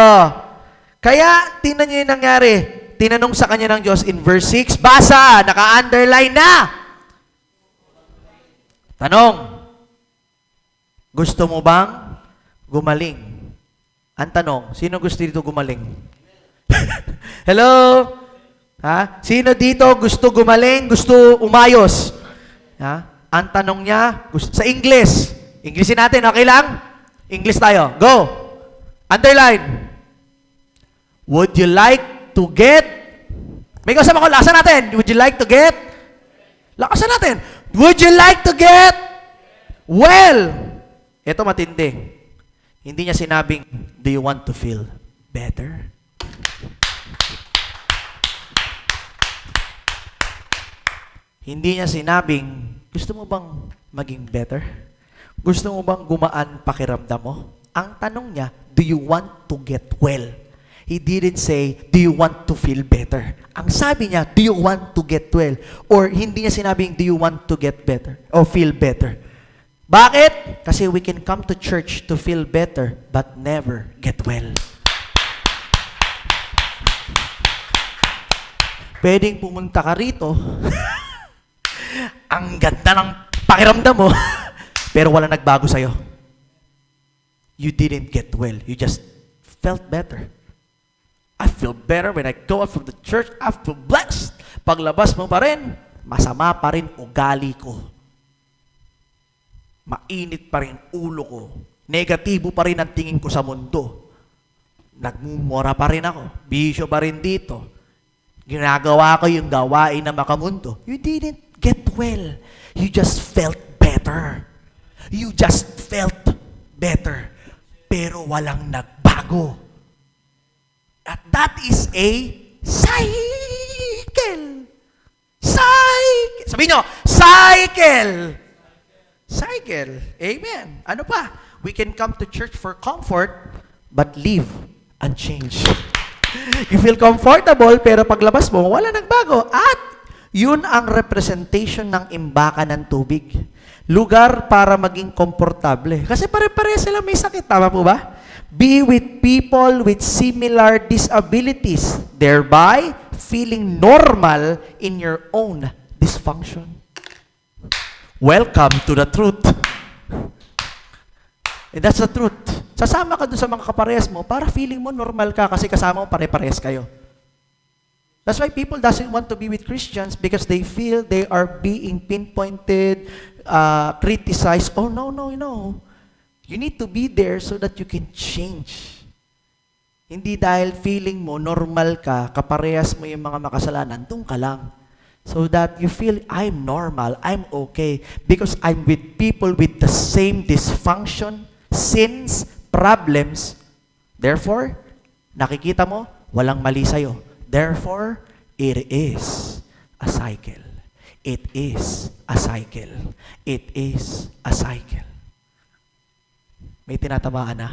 Kaya, tingnan niyo yung nangyari. Tinanong sa kanya ng Diyos in verse 6, basa, naka-underline na. Tanong, gusto mo bang gumaling? Ang tanong, sino gusto dito gumaling? Hello? Ha? Sino dito gusto gumaling, gusto umayos? Ha? Ang tanong niya, sa English. Englishin natin, okay lang? English tayo. Go! Underline. Would you like to get? May kasama ko, lakasan natin. Would you like to get? Lakasan natin. Would you like to get? Well, ito matindi. Hindi niya sinabing, do you want to feel better? Hindi niya sinabing, gusto mo bang maging better? Gusto mo bang gumaan pakiramdam mo? Ang tanong niya, do you want to get well? He didn't say, do you want to feel better? Ang sabi niya, do you want to get well? Or hindi niya sinabing, do you want to get better? Or feel better? Bakit? Kasi we can come to church to feel better, but never get well. Pwedeng pumunta ka rito, ang ganda ng pakiramdam mo, pero wala nagbago sa'yo. You didn't get well. You just felt better. I feel better when I go out from the church. I feel blessed. Paglabas mo pa rin, masama pa rin ugali ko. Mainit pa rin ulo ko. Negatibo pa rin ang tingin ko sa mundo. Nagmumura pa rin ako. Bisyo pa rin dito. Ginagawa ko yung gawain na makamundo. You didn't get well. You just felt better. You just felt better. Pero walang nagbago. At that is a cycle. Cycle. Sabihin nyo, cycle. Cycle. Amen. Ano pa? We can come to church for comfort, but live unchanged. You feel comfortable, pero paglabas mo, wala nagbago. At yun ang representation ng imbakan ng tubig. Lugar para maging komportable. Kasi pare-pare sila may sakit. Tama po ba? Be with people with similar disabilities, thereby feeling normal in your own dysfunction. Welcome to the truth. And that's the truth. Sasama ka dun sa mga kaparehas mo para feeling mo normal ka kasi kasama mo pare-parehas kayo. That's why people doesn't want to be with Christians because they feel they are being pinpointed, criticized. Oh, no. You need to be there so that you can change. Hindi dahil feeling mo normal ka, kaparehas mo yung mga makasalanan, doon ka lang. So that you feel, I'm normal, I'm okay, because I'm with people with the same dysfunction, sins, problems. Therefore, nakikita mo, walang mali sa'yo. Therefore, it is a cycle. It is a cycle. It is a cycle. May tinatamaan na.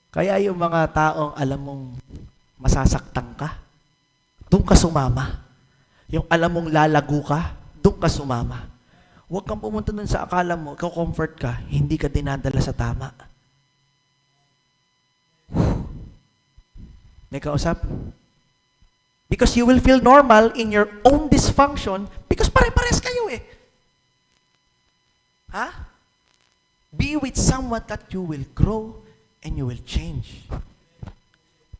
Kaya yung mga taong alam mong masasaktan ka, doon ka sumama. Yung alam mong lalago ka, doon ka sumama. Huwag kang pumunta doon sa akala mo, comfort ka, hindi ka dinadala sa tama. May kausap? Because you will feel normal in your own dysfunction because pare-pares kayo eh. Ha? Be with someone that you will grow and you will change.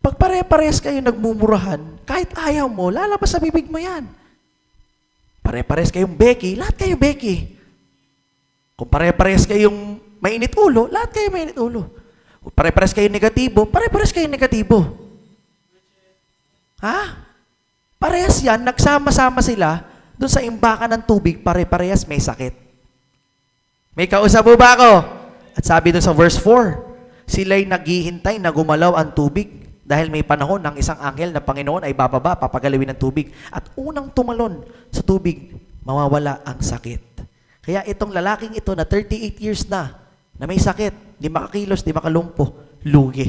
Pag pare-pares kayo nagmumurahan, kahit ayaw mo, lalabas sa bibig mo yan. Pare-pares kayong Becky, lahat kayo Becky. Kung pare-pares kayong mainit ulo, lahat kayo mainit ulo. Kung pare-pares kayong negatibo, pare-pares kayong negatibo. Ha? Parehas yan, nagsama-sama sila, doon sa imbakan ng tubig, pare-parehas may sakit. May kausap mo ba ako? At sabi doon sa verse 4, sila'y naghihintay na gumalaw ang tubig dahil may panahon ng isang anghel na Panginoon ay bababa, papagalawin ng tubig. At unang tumalon sa tubig, mawawala ang sakit. Kaya itong lalaking ito na 38 years na may sakit, di makakilos, di makalumpo, lugi.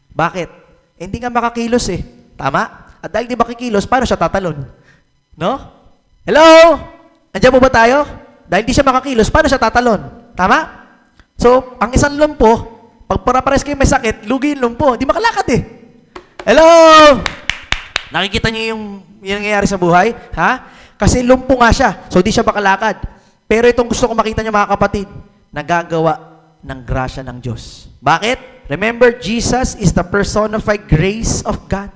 Bakit? Hindi nga makakilos eh. Tama? At dahil di makikilos, paano siya tatalon? No? Hello? Andiyan mo ba tayo? Dahil di siya makakilos, paano siya tatalon? Tama? So, ang isang lumpo, pag para-pares kayo may sakit, lugi yung lumpo. Di makalakad eh. Hello? Nakikita niyo yung nangyayari sa buhay? Ha? Kasi lumpo nga siya, so di siya makalakad. Pero itong gusto ko makita niyo mga kapatid, nagagawa ng grasya ng Diyos. Bakit? Remember, Jesus is the personified grace of God.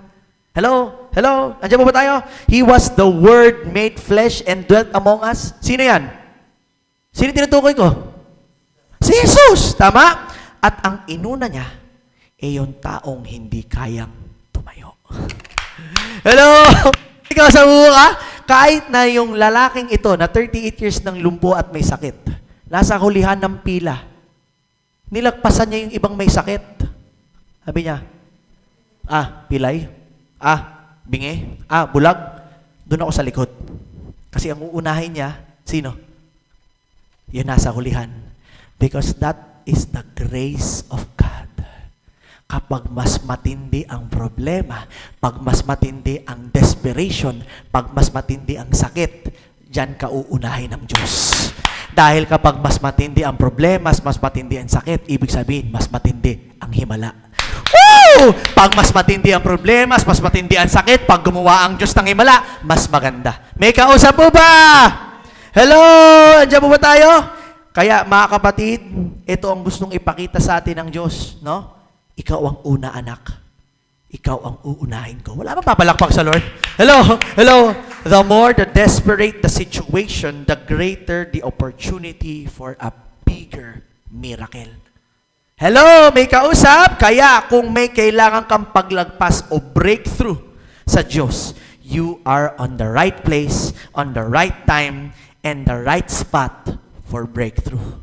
Hello? Hello? Andiyan po ba tayo? He was the Word made flesh and dwelt among us. Sino yan? Sino tinutukoy ko? Si Jesus! Tama? At ang inuna niya, yung taong hindi kayang tumayo. Hello? Ikaw sa ka? Kahit na yung lalaking ito na 38 years ng lumpo at may sakit, nasa hulihan ng pila, nilagpasan niya yung ibang may sakit. Sabi niya, pilay. Bingi. Bulag. Doon ako sa likod. Kasi ang uunahin niya, sino? Yun nasa hulihan. Because that is the grace of God. Kapag mas matindi ang problema, pag mas matindi ang desperation, pag mas matindi ang sakit, diyan ka uunahin ng Diyos. Dahil kapag mas matindi ang problema, mas matindi ang sakit, ibig sabihin, mas matindi ang himala. Woo! Pag mas matindi ang problema, mas matindi ang sakit, pag gumawa ang Diyos ng himala, mas maganda. May kausap po ba? Hello? Andiyan po ba tayo? Kaya mga kapatid, ito ang gustong ipakita sa atin ng Diyos, no? Ikaw ang una, anak. Ikaw ang uunahin ko. Wala bang papalakpak sa Lord? Hello? Hello? The more the desperate the situation, the greater the opportunity for a bigger miracle. Hello? May kausap? Kaya kung may kailangan kang paglagpas o breakthrough sa Diyos, you are on the right place, on the right time, and the right spot for breakthrough.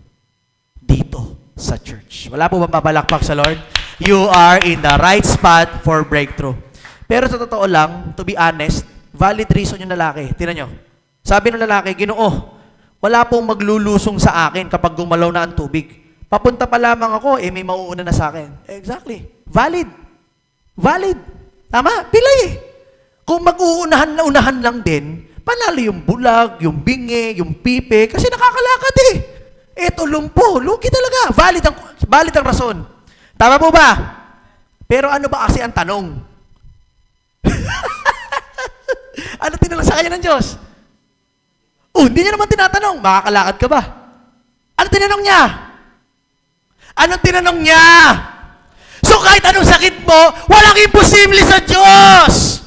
Dito sa church. Wala po bang papalakpak sa Lord? You are in the right spot for breakthrough. Pero sa totoo lang, to be honest, valid reason yung lalaki. Tingnan nyo. Sabi ng lalaki, Ginoo, wala pong maglulusong sa akin kapag gumalaw na ang tubig. Papunta pa lamang ako, may mauuna na sa akin. Exactly. Valid. Valid. Tama? Pilay eh. Kung mag-uunahan na unahan lang din, panalo yung bulag, yung bingi, yung pipe, kasi nakakalakad eh. Eto, lumpo. Lugi talaga. Valid ang rason. Tama po ba? Pero ano ba kasi ang tanong? Ano tinanong sa kanya ng Diyos? Hindi niya naman tinatanong, makakalakad ka ba? Ano tinanong niya? Anong tinanong niya? So kahit anong sakit mo, walang imposible sa Diyos!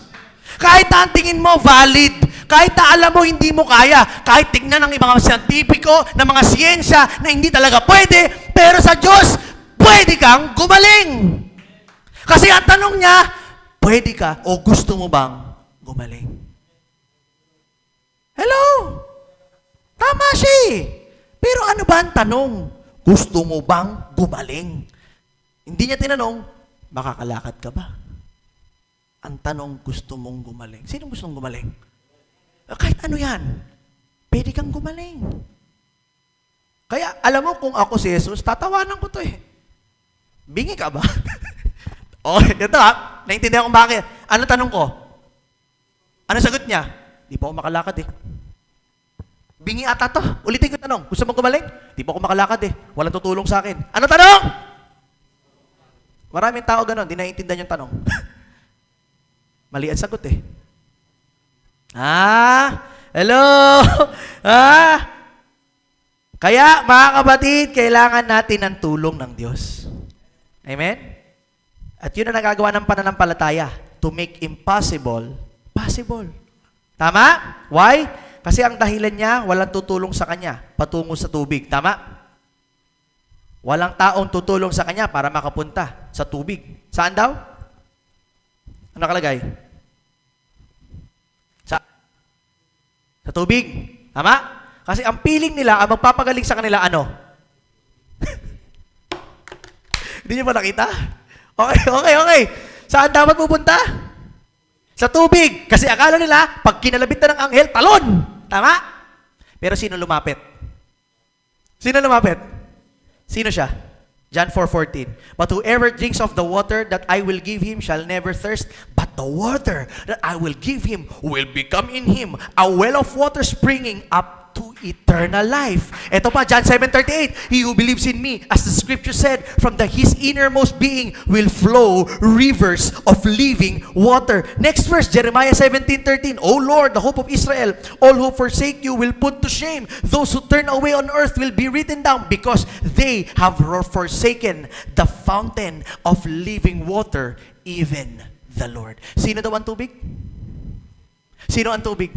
Kahit na ang tingin mo, valid. Kahit na alam mo, hindi mo kaya. Kahit tingnan ng mga siyentipiko, ng mga siyensya, na hindi talaga pwede, pero sa Diyos, pwede kang gumaling. Kasi ang tanong niya, pwede ka o gusto mo bang gumaling? Hello? Tama siya eh. Pero ano ba ang tanong? Gusto mo bang gumaling? Hindi niya tinanong, makakalakad ka ba? Ang tanong, gusto mong gumaling. Sino gustong gumaling? Kahit ano yan, pwede kang gumaling. Kaya alam mo kung ako si Jesus, tatawanan ko to eh. Bingi ka ba? Ito naintindihan ko bakit. Ano tanong ko? Ano sagot niya? Di pa ako makalakad eh. Bingi ata to. Ulitin ko tanong. Gusto mong gumaling? Di pa ako makalakad eh. Walang tutulong sa akin. Ano tanong? Maraming tao ganon. Di naiintindihan yung tanong. Mali ang sagot eh. Hello? Kaya, mga kapatid, kailangan natin ng tulong ng Diyos. Amen? At yun ang nagagawa ng pananampalataya. To make impossible, possible. Tama? Why? Kasi ang dahilan niya, walang tutulong sa kanya patungo sa tubig. Tama? Walang taong tutulong sa kanya para makapunta sa tubig. Saan daw? Ano nakalagay? Sa tubig. Tama? Kasi ang feeling nila, ang magpapagaling sa kanila, ano? Hindi niyo ba nakita? Okay. Saan dapat pupunta? Sa tubig. Kasi akala nila, pag kinalabitan ng anghel, talon. Tama? Pero sino lumapit? Sino lumapit? Sino siya? John 4:14. But whoever drinks of the water that I will give him shall never thirst, but the water that I will give him will become in him a well of water springing up to eternal life. Ito pa, John 7:38. He who believes in me, as the scripture said, from his innermost being will flow rivers of living water. Next verse, Jeremiah 17:13. O Lord, the hope of Israel, all who forsake you will put to shame. Those who turn away on earth will be written down because they have forsaken the fountain of living water, even the Lord. Sino daw ang tubig? Sino ang tubig?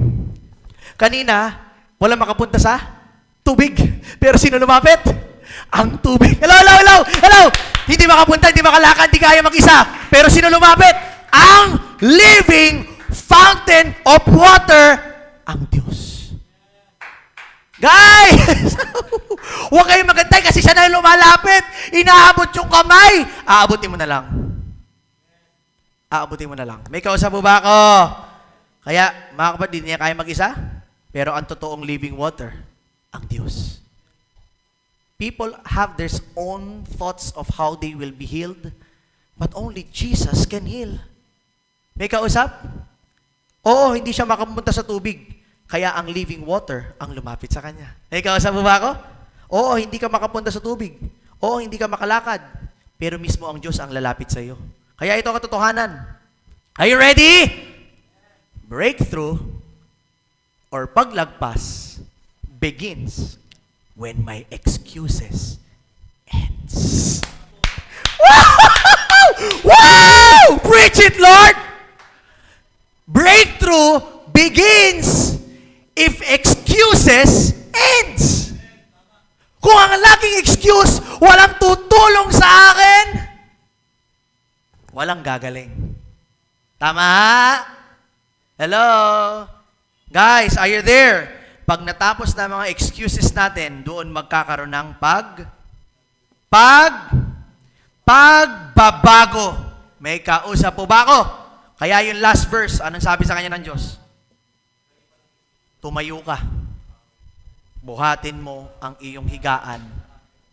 Kanina, wala makapunta sa tubig. Pero sino lumapit? Ang tubig. Hello! Hindi makapunta, hindi makalakad, hindi kaya mag-isa. Pero sino lumapit? Ang living fountain of water, ang Diyos. Guys! Huwag kayong magantay kasi siya na yung lumalapit. Inaabot yung kamay. Aabutin mo na lang. May kausap mo ba ako? Kaya, mga kapatid, hindi niya kaya mag-isa? Pero ang totoong living water, ang Diyos. People have their own thoughts of how they will be healed, but only Jesus can heal. May kausap? Oo, hindi siya makapunta sa tubig. Kaya ang living water ang lumapit sa kanya. May kausap mo ba ako? Oo, hindi ka makapunta sa tubig. Oo, hindi ka makalakad. Pero mismo ang Diyos ang lalapit sa iyo. Kaya ito ang katotohanan. Are you ready? Breakthrough or paglagpas begins when my excuses ends. Wow! Preach it, Lord! Breakthrough begins if excuses ends. Kung ang laging excuse, walang tutulong sa akin, walang gagaling. Tama? Hello? Guys, are you there? Pag natapos na mga excuses natin, doon magkakaroon ng pagbabago. May kausap po ba ako? Kaya yung last verse, anong sabi sa kanya ng Diyos? Tumayo ka. Buhatin mo ang iyong higaan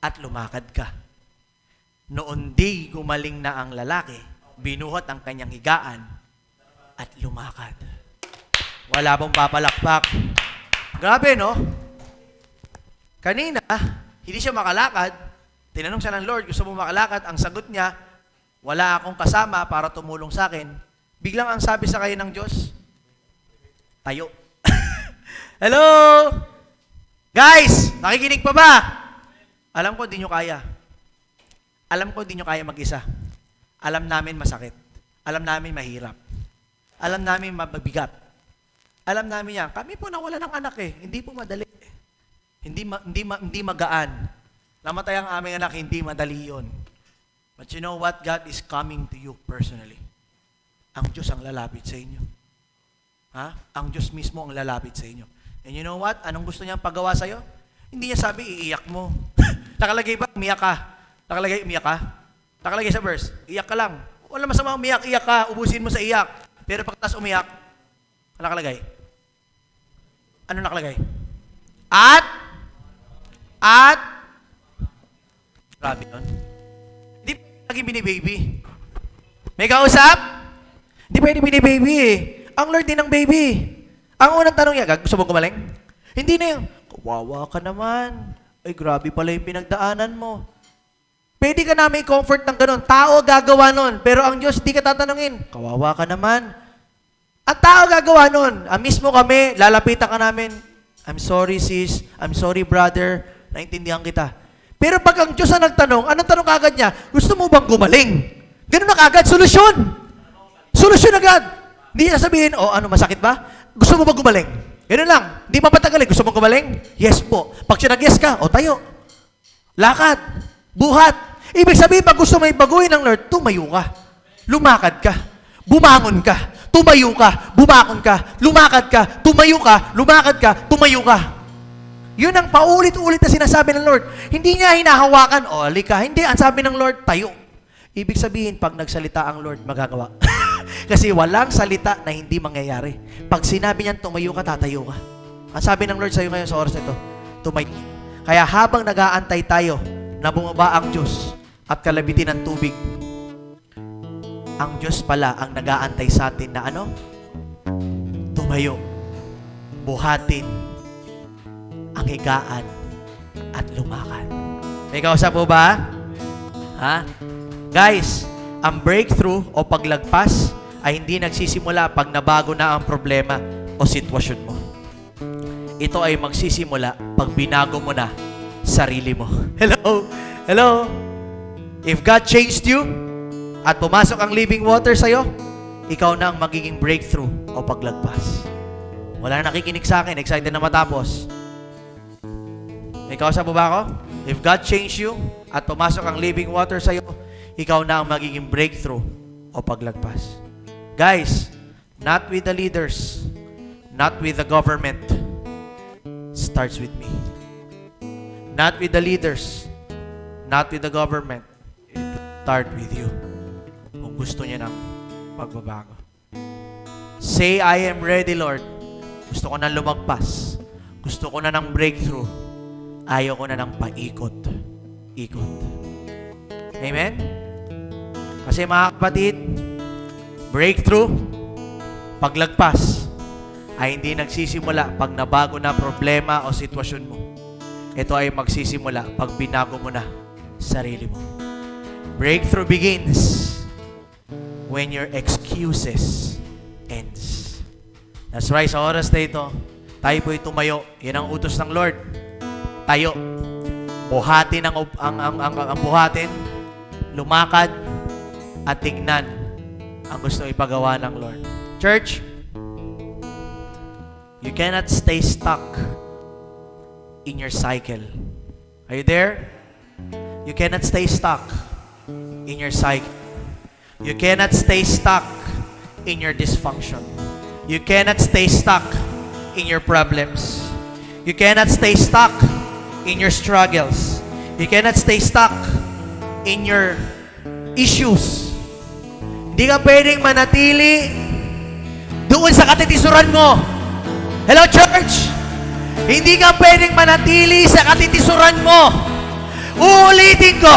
at lumakad ka. Noon di gumaling na ang lalaki, binuhat ang kanyang higaan at lumakad. Wala pong papalakpak. Grabe, no? Kanina, hindi siya makalakad. Tinanong siya ng Lord, gusto mo makalakad? Ang sagot niya, wala akong kasama para tumulong sa akin. Biglang ang sabi sa kayo ng Diyos, tayo. Hello? Guys, nakikinig pa ba? Alam ko, hindi nyo kaya. Alam ko, hindi nyo kaya mag-isa. Alam namin masakit. Alam namin mahirap. Alam namin mabigat. Alam namin yan. Kami po nawala ng anak eh. Hindi po madali. Hindi magaan. Namatay ang aming anak, hindi madali yun. But you know what? God is coming to you personally. Ang Diyos ang lalapit sa inyo. Ha? Ang Diyos mismo ang lalapit sa inyo. And you know what? Anong gusto niyang pagawa sa'yo? Hindi niya sabi, iiyak mo. Nakalagay ba? Umiyak ka. Nakalagay, umiyak ka. Nakalagay sa verse, iyak ka lang. Wala masama umiyak, iyak ka. Ubusin mo sa iyak. Pero pagkatapos umiyak, ano nakalagay? Ano nakalagay? Grabe yun. Hindi lagi bini-baby. May kausap? Hindi pwede bini-baby eh. Ang Lord din ng baby. Ang unang tanong niya, gusto mo gumaling? Hindi na yung, kawawa ka naman. Ay, grabe pala yung pinagdaanan mo. Pwede ka namin i-comfort ng ganun. Tao gagawa nun. Pero ang Diyos, di ka tatanungin. Kawawa ka naman. Ang tao gagawa nun. Mismo kami, lalapitan ka namin. I'm sorry sis. I'm sorry brother. Naintindihan kita. Pero pag ang Diyos ang nagtanong, anong tanong kagad niya? Gusto mo bang gumaling? Ganun na kagad. Solusyon. Solusyon agad. Hindi niya sabihin, ano masakit ba? Gusto mo bang gumaling? Ganun lang. Hindi pa patagalin. Gusto mo gumaling? Yes po. Pag siya nag-yes ka, tayo. Lakad. Buhat. Ibig sabihin, pag gusto mo ibaguhin ng Lord, tumayo ka. Lumakad ka. Bumangon ka. Tumayo ka. Bumangon ka. Lumakad ka. Tumayo ka. Lumakad ka. Tumayo ka. Yun ang paulit-ulit na sinasabi ng Lord. Hindi niya hinahawakan, halika. Hindi, ang sabi ng Lord, tayo. Ibig sabihin, pag nagsalita ang Lord, magagawa. Kasi walang salita na hindi mangyayari. Pag sinabi niyan, tumayo ka, tatayo ka. Ang sabi ng Lord sa'yo ngayon sa oras na ito, tumayo. Kaya habang nag-aantay tayo na bumaba ang Diyos at kalabitin ng tubig, ang Diyos pala ang nag-aantay sa atin na tumayo, buhatin ang higaan at lumakad. May kausap po ba? Ha? Guys, ang breakthrough o paglagpas ay hindi nagsisimula pag nabago na ang problema o sitwasyon mo. Ito ay magsisimula pag binago mo na sarili mo. Hello? Hello? If God changed you at pumasok ang living water sa'yo, ikaw na ang magiging breakthrough o paglagpas. Wala na nakikinig sa akin, excited na matapos. May kausap mo ba ako? If God changed you at pumasok ang living water sa'yo, ikaw na ang magiging breakthrough o paglagpas. Guys, not with the leaders, not with the government, starts with me. Not with the leaders, not with the government, it start with you. Kung gusto niya ng pagbabago. Say, I am ready, Lord. Gusto ko na lumagpas. Gusto ko na ng breakthrough. Ayaw ko na ng paikot. Ikot. Amen? Kasi mga kapatid, breakthrough, paglagpas, ay hindi nagsisimula pag nabago na problema o sitwasyon mo. Ito ay magsisimula pag binago mo na sarili mo. Breakthrough begins when your excuses ends. That's right, sa oras na ito, tayo po'y tumayo. Yan ang utos ng Lord. Tayo. Buhatin ang buhatin, lumakad, at tignan ang gusto ipagawa ng Lord. Church, you cannot stay stuck in your cycle. Are you there? You cannot stay stuck in your cycle. You cannot stay stuck in your dysfunction. You cannot stay stuck in your problems. You cannot stay stuck in your struggles. You cannot stay stuck in your issues. Hindi ka pwedeng manatili doon sa katitisuran mo. Hello, church! Hindi ka pwedeng manatili sa katitisuran mo. Uulitin ko,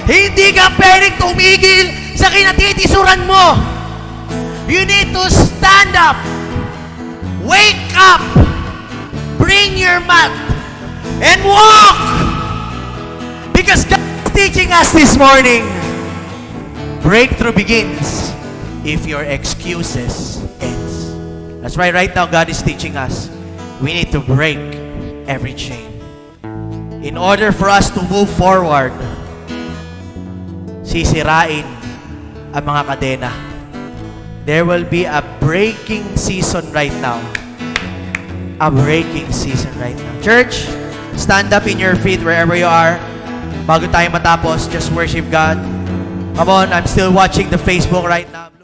hindi ka pwedeng tumigil sa kinatitisuran mo. You need to stand up. Wake up. Bring your mat and walk. Because God is teaching us this morning. Breakthrough begins if your excuses ends. That's why right now God is teaching us. We need to break every chain. In order for us to move forward, sisirain ang mga kadena. There will be a breaking season right now. A breaking season right now. Church, stand up in your feet wherever you are. Bago tayo matapos, just worship God. Come on, I'm still watching the Facebook right now.